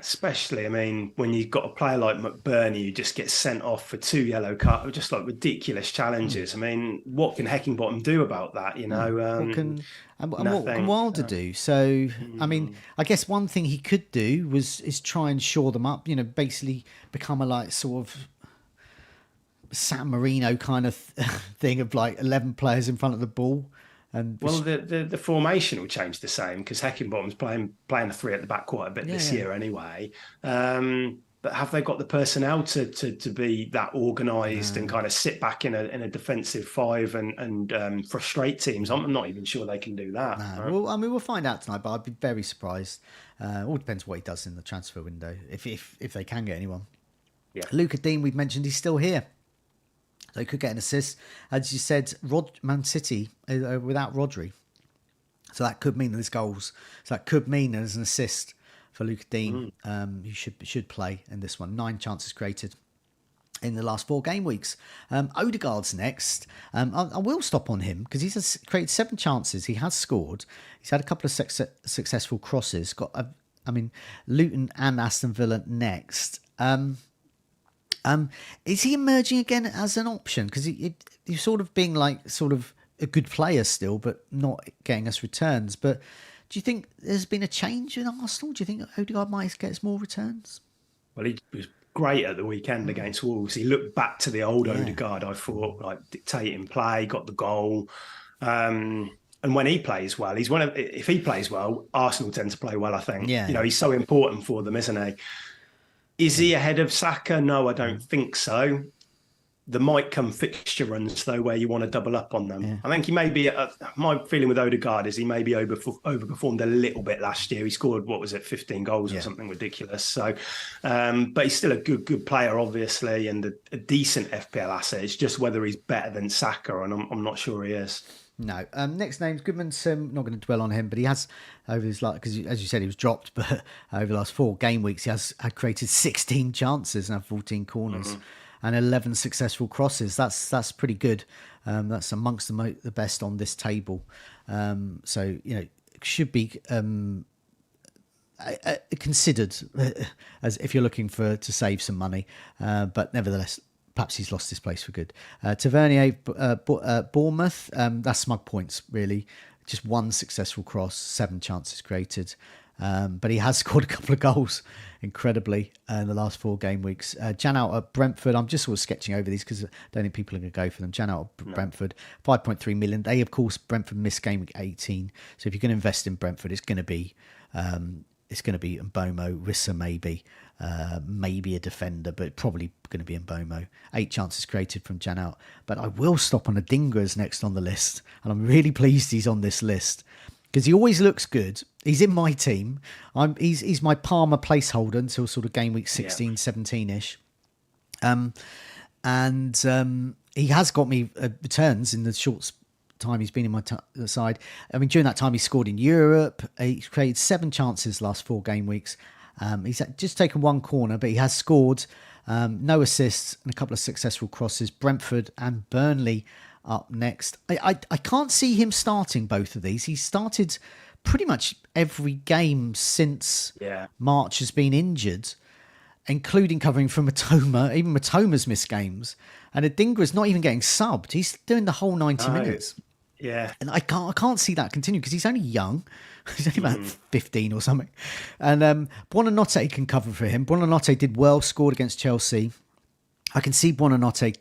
Especially, I mean, when you've got a player like McBurney who just gets sent off for 2 yellow cards, just like ridiculous challenges. I mean, what can Heckingbottom do? About that? What can Wilder do? So, I mean, I guess one thing he could do is try and shore them up. Basically become a sort of San Marino kind of thing of 11 players in front of the ball. And the formation will change the same, because Heckingbottom's playing a 3 at the back quite a bit this year anyway. But have they got the personnel to be that organised and kind of sit back in a defensive 5 and frustrate teams? I'm not even sure they can do that. Well, I mean, we'll find out tonight, but I'd be very surprised. All depends what he does in the transfer window, if they can get anyone. Yeah, Luca Dean, we've mentioned, he's still here. So he could get an assist. As you said, Man City without Rodri. So that could mean there's goals. So that could mean there's an assist for Luca Dean, who should play in this one. 9 chances created in the last 4 game weeks. Odegaard's next. I will stop on him because he's created 7 chances. He has scored. He's had a couple of successful crosses. Luton and Aston Villa next. Is he emerging again as an option? Because he's sort of being a good player still, but not getting us returns. But Do you think there's been a change in Arsenal? Do you think Odegaard might get more returns? Well, he was great at the weekend against Wolves. He looked back to the old Yeah. Odegaard, I thought, like dictating play, got the goal. And when he plays well, if he plays well, Arsenal tend to play well, I think. Yeah. He's so important for them, isn't he? Is he ahead of Saka? No, I don't think so. There might come fixture runs, though, where you want to double up on them. Yeah. I think he may be, my feeling with Odegaard is he maybe overperformed a little bit last year. He scored, 15 goals or something ridiculous. So, but he's still a good player, obviously, and a decent FPL asset. It's just whether he's better than Saka, and I'm not sure he is. No. Next name's Goodmanson. Not going to dwell on him, but he has over his because as you said, he was dropped, but over the last 4 game weeks, he had created 16 chances and had 14 corners and 11 successful crosses. That's pretty good. That's amongst the best on this table. So it should be considered as if you're looking to save some money, but nevertheless. Perhaps he's lost his place for good. Tavernier, Bournemouth, that's my points, really. Just 1 successful cross, 7 chances created. But he has scored a couple of goals, incredibly, in the last 4 game weeks. Jan out at Brentford. I'm just sort of sketching over these because I don't think people are going to go for them. Jan out at Brentford, 5.3 million. They, of course, Brentford missed game week 18. So if you're going to invest in Brentford, it's going to be Mbomo, Rissa maybe a defender, but probably going to be Mbomo. 8 chances created from Jan out. But I will stop on Adingra's next on the list. And I'm really pleased he's on this list because he always looks good. He's in my team. He's my Palmer placeholder until sort of game week 16, 17-ish. He has got me returns in the short time he's been in my side. I mean, during that time, he scored in Europe. He's created 7 chances last 4 game weeks. He's just taken 1 corner, but he has scored. No assists and a couple of successful crosses. Brentford and Burnley up next. I can't see him starting both of these. He's started pretty much every game since March has been injured, including covering for Matoma. Even Matoma's missed games. And Adingra's not even getting subbed. He's doing the whole 90 minutes. Yeah. And I can't see that continue because he's only young. He's only about 15 or something. And Buonanotte can cover for him. Buonanotte did well, scored against Chelsea. I can see Buonanotte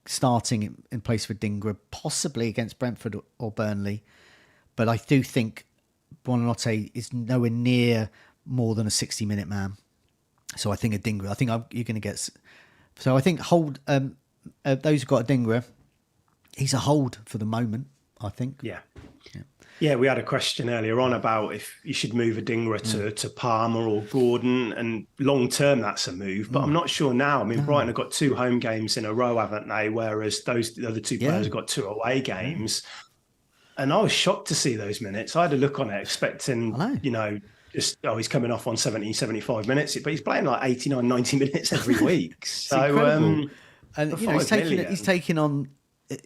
starting in place for Adingra, possibly against Brentford or Burnley. But I do think Buonanotte is nowhere near more than a 60-minute man. So I think Adingra, you're going to get... So I think hold those who've got Adingra, he's a hold for the moment, I think. Yeah, we had a question earlier on about if you should move Adingra to Palmer or Gordon, and long term that's a move. But I'm not sure now. I mean, Brighton have got 2 home games in a row, haven't they? Whereas the other 2 players have got 2 away games. And I was shocked to see those minutes. I had a look on it, expecting, he's coming off on 70, 75 minutes, but he's playing like 89, 90 minutes every week. So, and he's taking on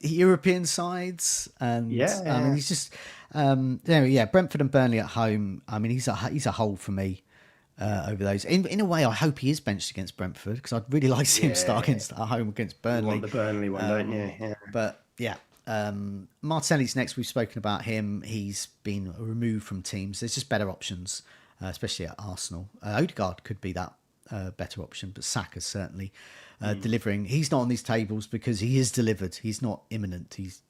European sides, and I mean, he's just Brentford and Burnley at home. I mean, he's a hold for me over those. In a way, I hope he is benched against Brentford because I'd really like to see him start at home against Burnley. You want the Burnley one, don't you? Yeah. But Martinelli's next. We've spoken about him. He's been removed from teams. There's just better options, especially at Arsenal. Odegaard could be that better option, but Saka's certainly delivering. He's not on these tables because he is delivered. He's not imminent. He's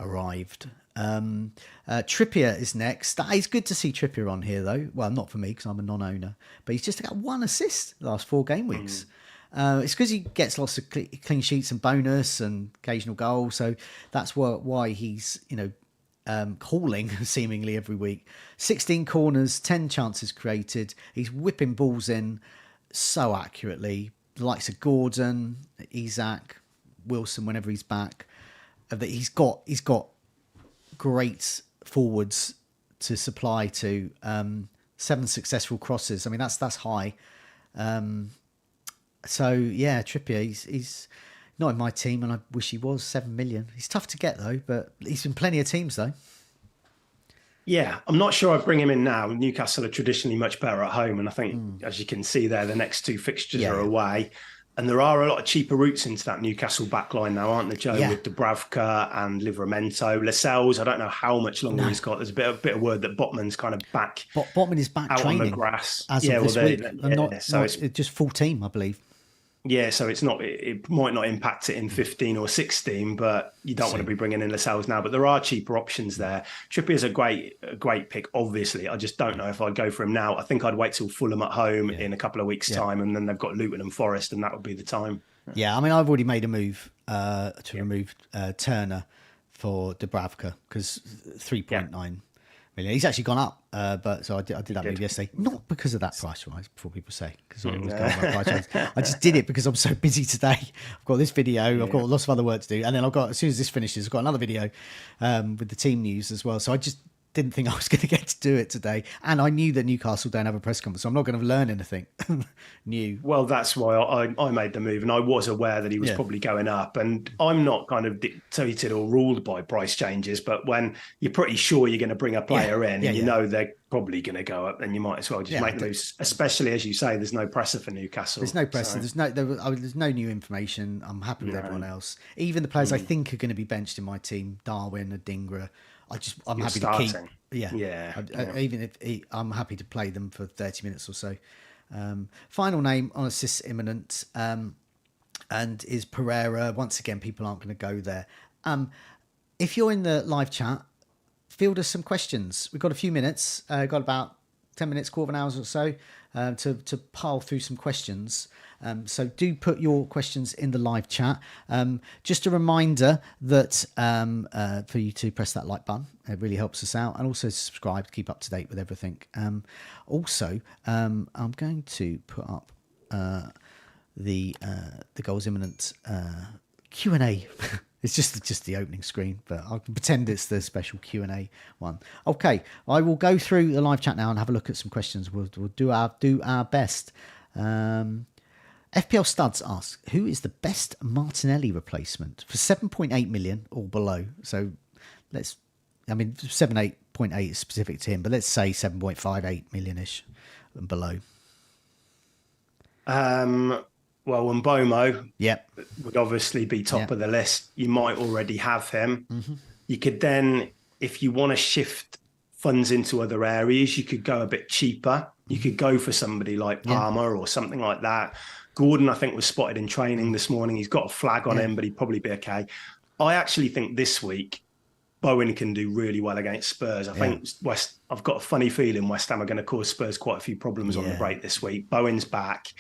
arrived. Trippier is next. It's good to see Trippier on here, though. Well, not for me because I'm a non-owner, but he's just got 1 assist the last 4 game weeks. It's because he gets lots of clean sheets and bonus and occasional goals, so that's why he's calling seemingly every week. 16 corners, 10 chances created. He's whipping balls in so accurately. The likes of Gordon, Isak, Wilson whenever he's back. He's got great forwards to supply to. 7 successful crosses. I mean that's high. So yeah, Trippier, he's not in my team, and I wish he was. 7 million. He's tough to get though, but he's in plenty of teams though. Yeah, I'm not sure I'd bring him in now. Newcastle are traditionally much better at home, and I think, as you can see there, the next 2 fixtures are away. And there are a lot of cheaper routes into that Newcastle backline now, aren't there, Joe? Yeah. With Dubravka and Livramento, Lascelles. I don't know how much longer he's got. There's a bit of word that Botman's kind of back Botman is back out training on the grass. as of this week, and it's just full team, I believe. Yeah, so it's not. It might not impact it in 15 or 16, but you don't want to be bringing in Lascelles now. But there are cheaper options there. Trippier's a great pick. Obviously, I just don't know if I'd go for him now. I think I'd wait till Fulham at home in a couple of weeks' time, and then they've got Luton and Forest, and that would be the time. Yeah, I mean, I've already made a move to remove Turner for Dubravka because 3.9 million. He's actually gone up, but so I did that move yesterday. Not because of that price rise, before people say, because I always go on my price rise. I just did it because I'm so busy today. I've got this video, I've got lots of other work to do, and then as soon as this finishes, I've got another video with the team news as well. So I just didn't think I was going to get to do it today, and I knew that Newcastle don't have a press conference, so I'm not going to learn anything new. Well, that's why I made the move, and I was aware that he was probably going up, and I'm not kind of dictated or ruled by price changes, but when you're pretty sure you're going to bring a player in and you know they're probably going to go up, then you might as well just make the moves, especially as you say, there's no pressure for Newcastle. There's no pressure. So. There's no new information. I'm happy with everyone else. Even the players I think are going to be benched in my team, Darwin, Adingra, I'm happy to keep. Even if I'm happy to play them for 30 minutes or so. Final name on assists imminent, and is Pereira. Once again, people aren't going to go there. If you're in the live chat, field us some questions. We've got a few minutes. Got about 10 minutes, quarter of an hour or so to pile through some questions. So do put your questions in the live chat. Just a reminder that for you to press that like button. It really helps us out. And also subscribe to keep up to date with everything. I'm going to put up the Goals Imminent Q&A. It's just the opening screen, but I can pretend it's the special Q&A one. Okay, I will go through the live chat now and have a look at some questions. We'll do our best. FPL Studs asks, who is the best Martinelli replacement for 7.8 million or below? So 7.8 is specific to him, but let's say 7.58 million-ish and below. Well, Mbomo would obviously be top of the list. You might already have him. Mm-hmm. You could then, if you want to shift funds into other areas, you could go a bit cheaper. You could go for somebody like Palmer or something like that. Gordon, I think, was spotted in training this morning. He's got a flag on him, but he'd probably be okay. I actually think this week, Bowen can do really well against Spurs. I think I've got a funny feeling West Ham are going to cause Spurs quite a few problems on the break this week. Bowen's back.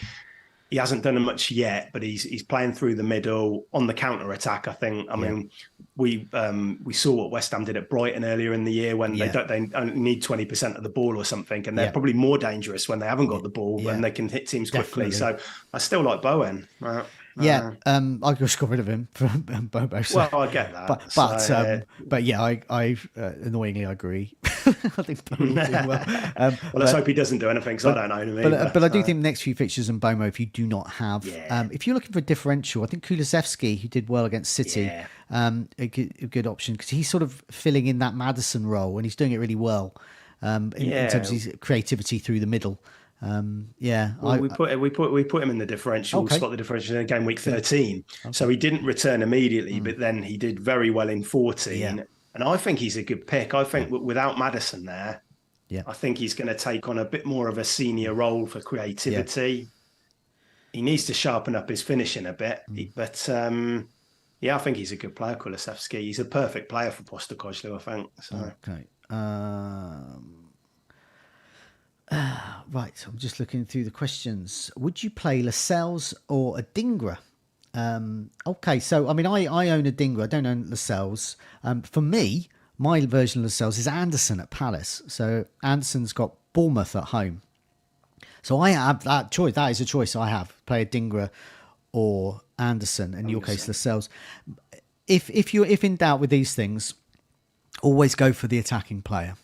He hasn't done much yet, but he's playing through the middle on the counter attack. I think. I mean, we saw what West Ham did at Brighton earlier in the year when they only need 20% of the ball or something, and they're probably more dangerous when they haven't got the ball and they can hit teams quickly. So I still like Bowen. I just got rid of him from Bobo. So. Well, I get that, but I annoyingly agree. I think Bowen will do well. Let's hope he doesn't do anything because I don't know him. But I do think the next few fixtures in Bomo, if you do not have, if you're looking for a differential, I think Kulusevski, who did well against City, a good option because he's sort of filling in that Maddison role and he's doing it really well in terms of his creativity through the middle. We put him in the differential spot, the differential in game week 13. So he didn't return immediately, but then he did very well in 14. And I think he's a good pick. I think without Maddison there, I think he's going to take on a bit more of a senior role for creativity. He needs to sharpen up his finishing a bit, but I think he's a good player, Kulusevski. He's a perfect player for Postecoglou, I think. So. Okay. Right, so I'm just looking through the questions. Would you play Lascelles or Adingra? So I mean, I own Adingra. I don't own Lascelles. For me, my version of Lascelles is Anderson at Palace. So Anderson's got Bournemouth at home. So I have that choice. That is a choice I have. Play Adingra or Anderson. In your case, Lascelles. If in doubt with these things, always go for the attacking player.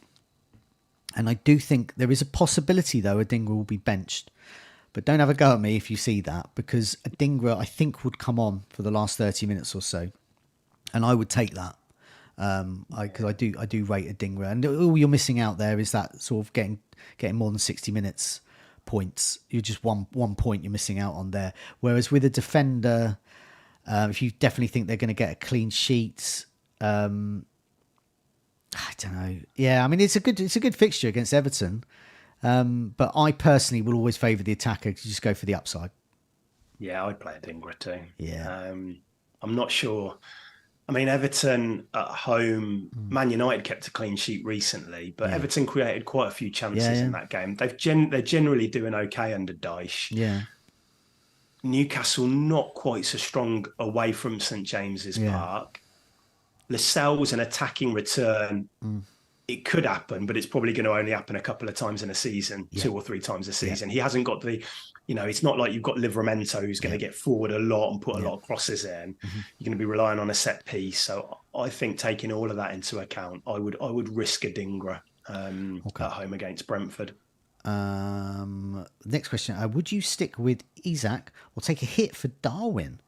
And I do think there is a possibility, though, Adingra will be benched. But don't have a go at me if you see that, because Adingra, I think, would come on for the last 30 minutes or so. And I would take that. Because I do rate Adingra. And all you're missing out there is that sort of getting more than 60 minutes points. You're just one point you're missing out on there. Whereas with a defender, if you definitely think they're going to get a clean sheet, I don't know. Yeah, I mean it's a good fixture against Everton, but I personally will always favour the attacker to just go for the upside. Yeah, I'd play a Dingra too. Yeah, I'm not sure. I mean, Everton at home, Man United kept a clean sheet recently, but Everton created quite a few chances in that game. They're generally doing okay under Dyche. Yeah. Newcastle not quite so strong away from St James's Park. Lascelles an attacking return. It could happen, but it's probably going to only happen a couple of times in a season, 2 or 3 times a season. He hasn't got the, it's not like you've got Livramento who's going to get forward a lot and put a lot of crosses in. You're going to be relying on a set piece. So I think taking all of that into account, I would risk a Dingra at home against Brentford. Next question. Would you stick with Isak or take a hit for Darwin?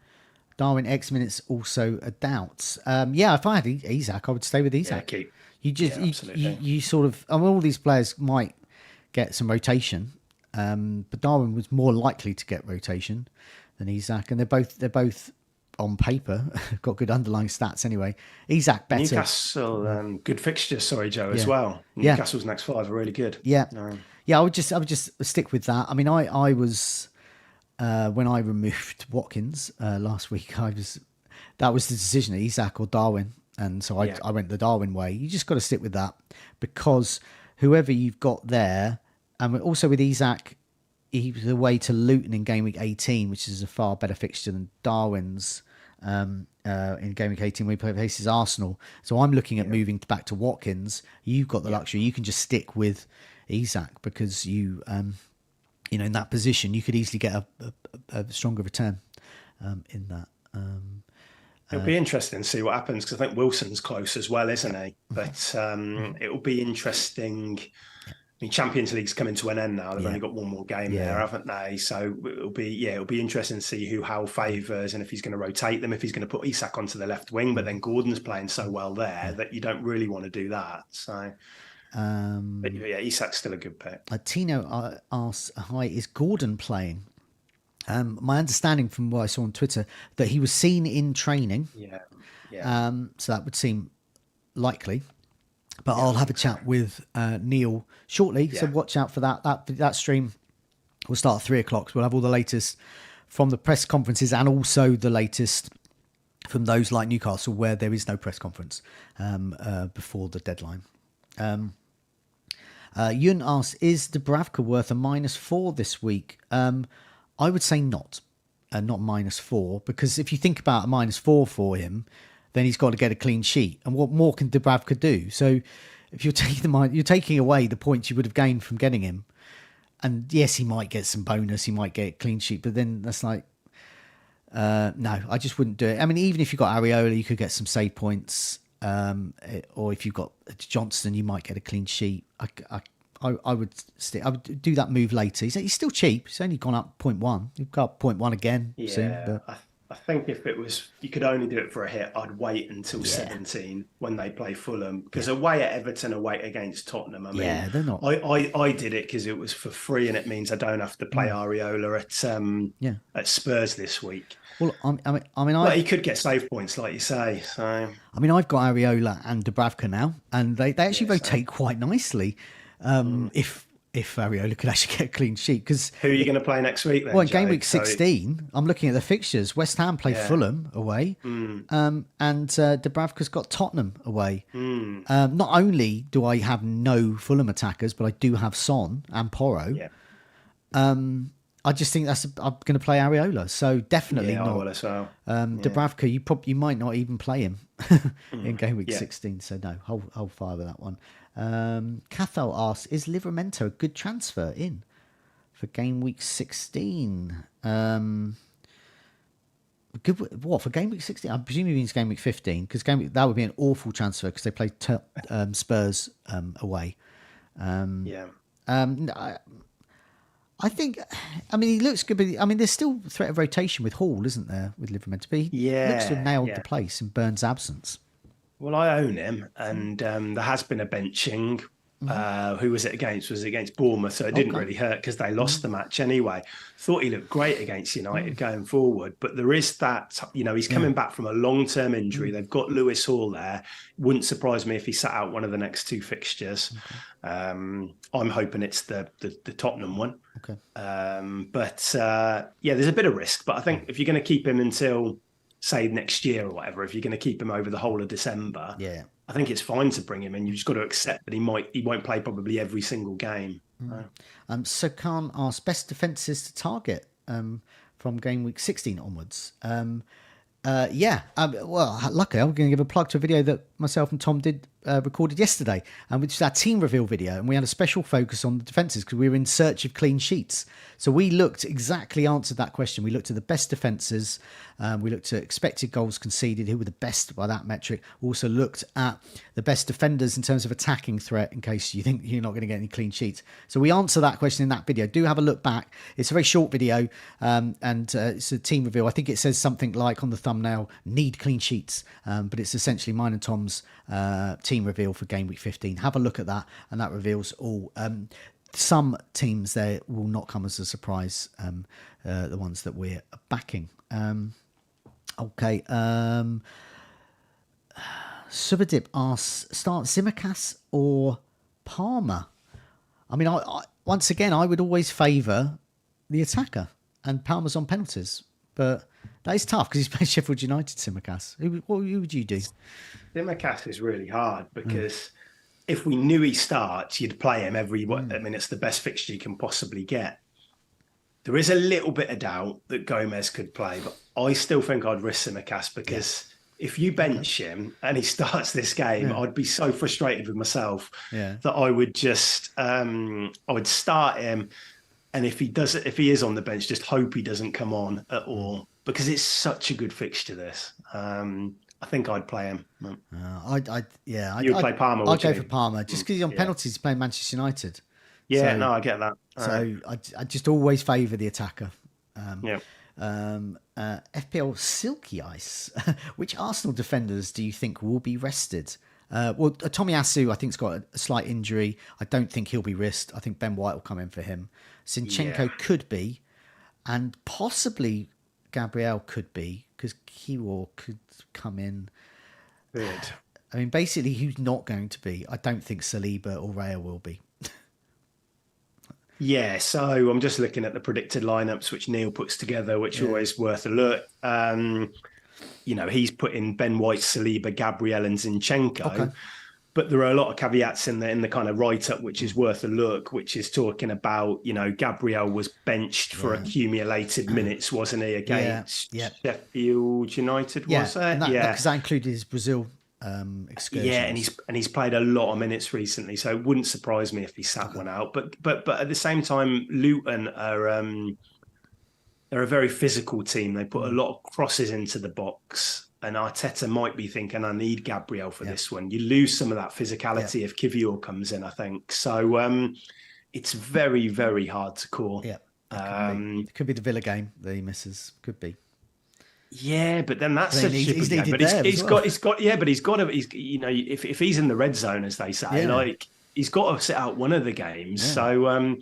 Darwin X minutes also a doubt. If I had Isak, I would stay with Isak. Yeah, keep. You sort of, all these players might get some rotation, but Darwin was more likely to get rotation than Isak, and they're both on paper got good underlying stats anyway. Isak better. Newcastle, good fixture. Sorry, Joe, as well. Newcastle's next 5 are really good. Yeah. I would just stick with that. I mean, I was when I removed Watkins last week, that was the decision: Isak or Darwin. And so I went the Darwin way. You just got to stick with that because whoever you've got there, and also with Isak, he was away to Luton in Game Week 18, which is a far better fixture than Darwin's in Game Week 18 when he faces Arsenal. So I'm looking at moving back to Watkins. You've got the luxury. You can just stick with Isak because you in that position, you could easily get a stronger return in that. It'll be interesting to see what happens because I think Wilson's close as well, isn't he? But it'll be interesting. I mean, Champions League's coming to an end now. They've only got one more game there, haven't they? So it'll be interesting to see who Howe favours and if he's going to rotate them, if he's going to put Isak onto the left wing. But then Gordon's playing so well there that you don't really want to do that. So, but Isak's still a good pick. Tino asks, "Hi, is Gordon playing?" My understanding from what I saw on Twitter that he was seen in training. So that would seem likely. But I'll have a chat with Neil shortly. So watch out for that. That stream will start at 3:00. So we'll have all the latest from the press conferences and also the latest from those like Newcastle where there is no press conference before the deadline. Yun asks, is Dubravka worth a -4 this week? I would say not -4, because if you think about a -4 for him, then he's got to get a clean sheet. And what more can Dubravka do? So if you're taking away the points you would have gained from getting him. And yes, he might get some bonus, he might get a clean sheet, but then that's like, no, I just wouldn't do it. I mean, even if you got Areola, you could get some save points, or if you've got Johnston, you might get a clean sheet. I would do that move later. He's still cheap. He's only gone up 0.1. You've got 0.1 again soon. But I think if it was, you could only do it for a hit, I'd wait until 17 when they play Fulham. Because away at Everton, away against Tottenham, I mean, they're not. I did it because it was for free and it means I don't have to play Areola at Spurs this week. Well, but he could get save points, like you say. So I mean, I've got Areola and Dubravka now, and they actually rotate quite nicely. If Areola could actually get a clean sheet, because who are you going to play next week then? Well, in Game Week 16, I'm looking at the fixtures. West Ham play Fulham away, and Dubravka's got Tottenham away. Not only do I have no Fulham attackers, but I do have Son and Porro. I just think I'm going to play Areola, so definitely not. I will as well. Dubravka, you might not even play him in Game Week 16, so no, hold fire with that one. Cathal asks, is Livramento a good transfer in for Game Week 16? Good, what, for Game Week 16? I presume he means Game Week 15, because that would be an awful transfer because they play Spurs away. I think, I mean, he looks good, but I mean, there's still threat of rotation with Hall, isn't there, with Livramento? But he looks to have nailed the place in Burns' absence. Well, I own him, and there has been a benching. Who was it against? Was it against Bournemouth? So it didn't really hurt because they lost the match anyway. Thought he looked great against United going forward. But there is that, he's coming back from a long-term injury. They've got Lewis Hall there. Wouldn't surprise me if he sat out one of the next two fixtures. I'm hoping it's the Tottenham one. Okay. There's a bit of risk. But I think if you're going to keep him until, say, next year or whatever, if you're going to keep him over the whole of December, I think it's fine to bring him in. You've just got to accept that he won't play probably every single game. So Khan asked best defences to target from game week 16 onwards. Luckily, I'm going to give a plug to a video that myself and Tom did recorded yesterday, which is our team reveal video, and we had a special focus on the defences because we were in search of clean sheets. So we answered that question. We looked at the best defences, we looked at expected goals conceded, who were the best by that metric. We also looked at the best defenders in terms of attacking threat, in case you think you're not going to get any clean sheets. So we answer that question in that video. Do have a look back. It's a very short video, and it's a team reveal. I think it says something like on the thumbnail, need clean sheets, but it's essentially mine and Tom's team reveal for game week 15. Have a look at that, and that reveals all. Some teams there will not come as a surprise, the ones that we're backing. Subadip asks, start Tsimikas or Palmer? I mean, I once again, I would always favour the attacker, and Palmer's on penalties, but that is tough because he's playing Sheffield United. Tsimikas, who would you do? Tsimikas is really hard because if we knew he starts, you'd play him every. It's the best fixture you can possibly get. There is a little bit of doubt that Gomez could play, but I still think I'd risk Tsimikas because if you bench him and he starts this game, I'd be so frustrated with myself that I would just I would start him, and if he is on the bench, just hope he doesn't come on at all because it's such a good fixture. This. I think I'd play him. You'd play Palmer. I'd go for Palmer just because he's on penalties playing Manchester United. Yeah, so, no, I get that. I just always favour the attacker. FPL Silky Ice. Which Arsenal defenders do you think will be rested? Tomiyasu, I think, has got a slight injury. I don't think he'll be risked. I think Ben White will come in for him. Zinchenko could be, and possibly Gabriel could be, because Kiwor could come in. Good. I mean, basically, who's not going to be? I don't think Saliba or Raya will be. Yeah, so I'm just looking at the predicted lineups which Neil puts together, which are always worth a look. He's put in Ben White, Saliba, Gabriel, and Zinchenko. Okay. But there are a lot of caveats in the kind of write-up, which is worth a look, which is talking about, Gabriel was benched for accumulated minutes, wasn't he, against Sheffield United, was it? Because that included his Brazil excursions. Yeah, and he's played a lot of minutes recently, so it wouldn't surprise me if he sat one out. But at the same time, Luton are they're a very physical team. They put a lot of crosses into the box. And Arteta might be thinking, I need Gabriel for this one. You lose some of that physicality if Kiwior comes in, I think. So it's very, very hard to call. Yeah, it could be the Villa game that he misses. Could be. Yeah, but then that's such a good game. But he's got to. If he's in the red zone, as they say, he's got to sit out one of the games. Yeah. So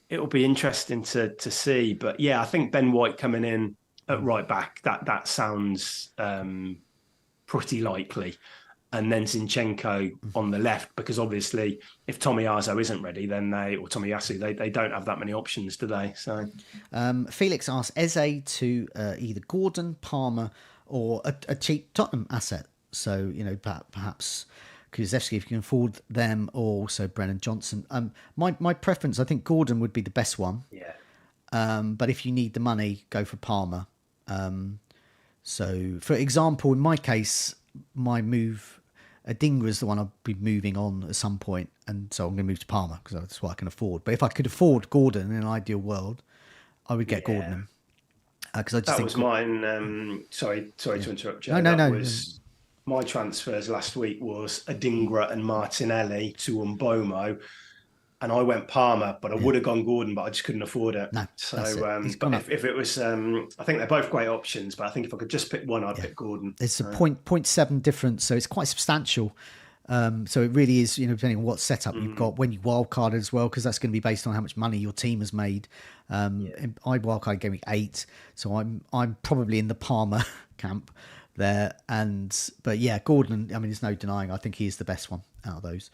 it'll be interesting to see. But yeah, I think Ben White coming in at right back, that sounds pretty likely. And then Zinchenko on the left, because obviously if Tomiyasu isn't ready, then Tomiyasu, they don't have that many options, do they? So Felix asks Eze to either Gordon, Palmer, or a cheap Tottenham asset. So, perhaps Kulusevski, if you can afford them, or also Brennan Johnson. My preference, I think Gordon would be the best one. Yeah. But if you need the money, go for Palmer. So, for example, in my case, my move, Adingra is the one I'll be moving on at some point, and so I'm going to move to Palmer because that's what I can afford. But if I could afford Gordon in an ideal world, I would get Gordon. Because I just that was mine. Sorry to interrupt, Joe. No. My transfers last week was Adingra and Martinelli to Mbomo. And I went Palmer, but I would have gone Gordon, but I just couldn't afford it. No, so if it was, I think they're both great options, but I think if I could just pick one, I'd pick Gordon. It's a 0.7 difference, so it's quite substantial. So it really is, depending on what setup you've got, when you wildcard as well, because that's going to be based on how much money your team has made. And I wildcard Gameweek 8, so I'm probably in the Palmer camp there. But yeah, Gordon, I mean, there's no denying, I think he is the best one out of those.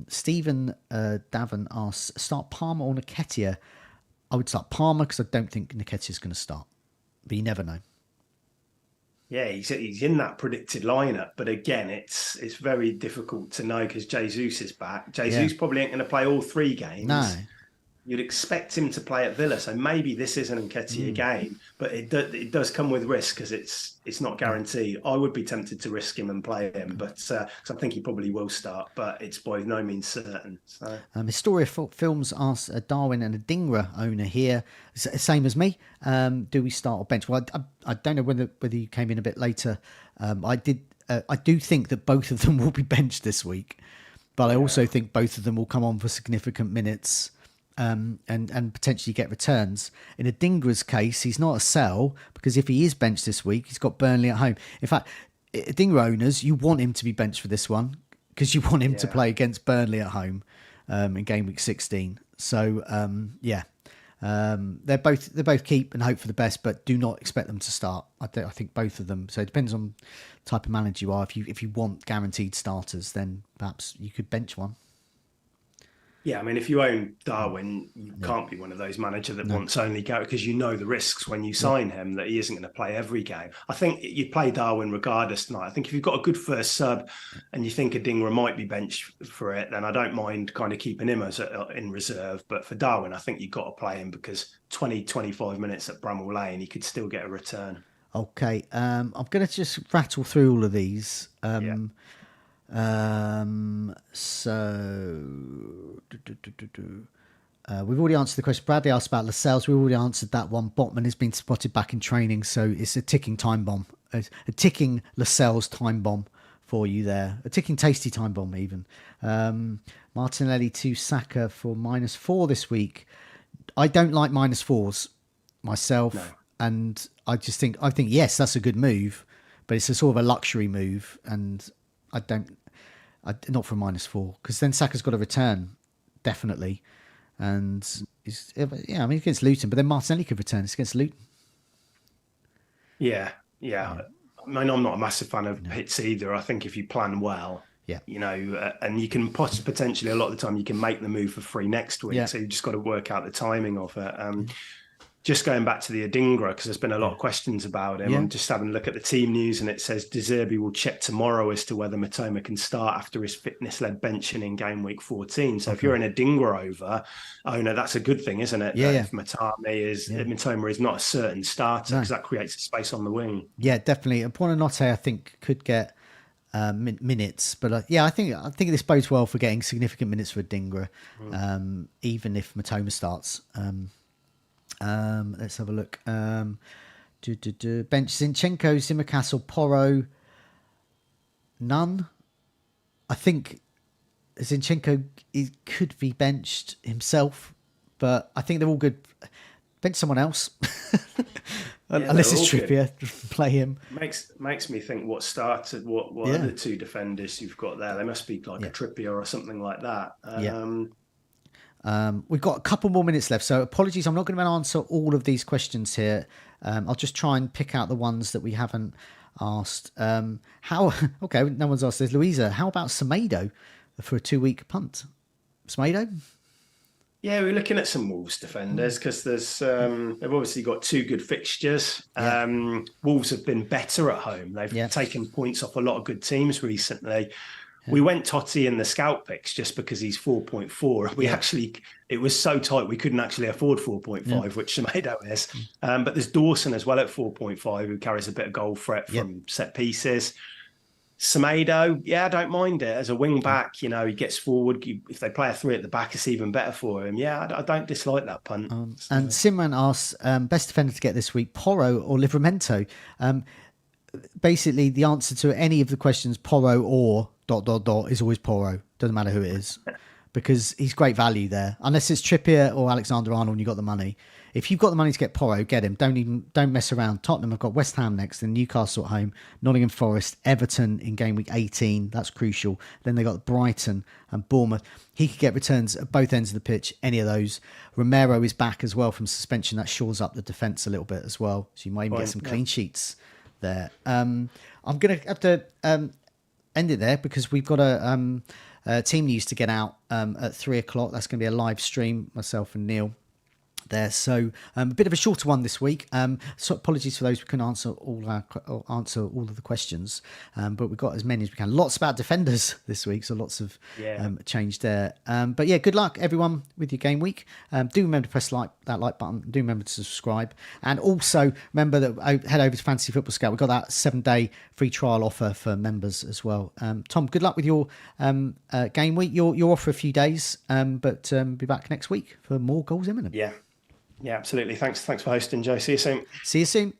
Stephen Davin asks, start Palmer or Nketiah? I would start Palmer because I don't think Nketiah is going to start, but you never know. Yeah, he's in that predicted lineup, but again, it's very difficult to know because Jesus is back. Jesus probably ain't going to play all 3 games. No. You'd expect him to play at Villa, so maybe this isn't an Nketiah game, but it does come with risk because it's not guaranteed. I would be tempted to risk him and play him, but because I think he probably will start, but it's by no means certain. So Historia Films asks Darwin and a Dingra owner here, same as me. Do we start or bench? Well, I don't know whether you came in a bit later. I do think that both of them will be benched this week, but I also think both of them will come on for significant minutes. And potentially get returns. In Adingra's case, he's not a sell because if he is benched this week, he's got Burnley at home. In fact, Adingra owners, you want him to be benched for this one because you want him to play against Burnley at home in game week 16. So they're both keep and hope for the best, but do not expect them to start. I think both of them. So it depends on the type of manager you are. If you want guaranteed starters, then perhaps you could bench one. Yeah, I mean, if you own Darwin, you can't be one of those managers that wants only go because you know the risks when you sign him that he isn't going to play every game. I think you play Darwin regardless tonight. I think if you've got a good first sub and you think Adingra might be benched for it, then I don't mind kind of keeping him in reserve. But for Darwin, I think you've got to play him because 20-25 minutes at Bramall Lane, he could still get a return. Okay, I'm going to just rattle through all of these. We've already answered the question. Bradley asked about Lascelles. We've already answered that one. Botman has been spotted back in training, so it's a ticking time bomb, a ticking Lascelles time bomb for you there, a ticking tasty time bomb even. Martinelli to Saka for -4 this week. I don't like -4s myself, and I think yes, that's a good move, but it's a sort of a luxury move, and not for -4 because then Saka's got a return definitely, and against Luton, but then Martinelli could return. It's against Luton. Yeah. I mean, I'm not a massive fan of hits either. I think if you plan well, and you can potentially a lot of the time you can make the move for free next week. So you just got to work out the timing of it. Just going back to the Adingra, because there's been a lot of questions about him. I'm just having a look at the team news, and it says De Zerbi will check tomorrow as to whether Matoma can start after his fitness-led benching in game week 14. So if you're an Adingra owner, that's a good thing, isn't it? If Matoma is not a certain starter, because that creates a space on the wing. Yeah, definitely. And Buonanotte, I think, could get minutes, but I think this bodes well for getting significant minutes for Adingra, even if Matoma starts. Let's have a look. Bench Zinchenko, Simicastle, Porro. None. I think Zinchenko could be benched himself, but I think they're all good. Bench someone else. Unless it's Trippier, play him. Makes me think what started, what are the 2 defenders you've got there? They must be like a Trippier or something like that. We've got a couple more minutes left, so apologies, I'm not going to answer all of these questions here. I'll just try and pick out the ones that we haven't asked. No one's asked this. Louisa, how about Semedo for a 2-week punt? Semedo? Yeah, we're looking at some Wolves defenders because there's they've obviously got 2 good fixtures. Wolves have been better at home. They've taken points off a lot of good teams recently. We went Totti in the scout picks just because he's 4.4. It was so tight we couldn't actually afford 4.5, which Semedo is. But there's Dawson as well at 4.5 who carries a bit of goal threat from set pieces. Semedo, I don't mind it as a wing back. He gets forward. If they play a 3 at the back, it's even better for him. I don't dislike that punt. And Simran asks, best defender to get this week, Porro or Livramento? Basically, the answer to any of the questions, Porro or ... is always Porro. Doesn't matter who it is. because he's great value there. Unless it's Trippier or Alexander-Arnold and you've got the money. If you've got the money to get Porro, get him. Don't mess around. Tottenham have got West Ham next, then Newcastle at home, Nottingham Forest, Everton in game week 18. That's crucial. Then they got Brighton and Bournemouth. He could get returns at both ends of the pitch, any of those. Romero is back as well from suspension. That shores up the defence a little bit as well. So you might even get some clean sheets there. I'm going to have to end it there because we've got a team news to get out at 3 o'clock. That's going to be a live stream, myself and Neil there. So a bit of a shorter one this week. So apologies for those we couldn't answer all of the questions, but we've got as many as we can. Lots about defenders this week, so lots of change there. But yeah, good luck everyone with your game week. Do remember to press that like button. Do remember to subscribe, and also remember that head over to Fantasy Football Scout. We've got that 7-day free trial offer for members as well. Tom, good luck with your game week. You're off for a few days, but be back next week for more goals imminent. Yeah, absolutely. Thanks for hosting, Joe. See you soon. See you soon.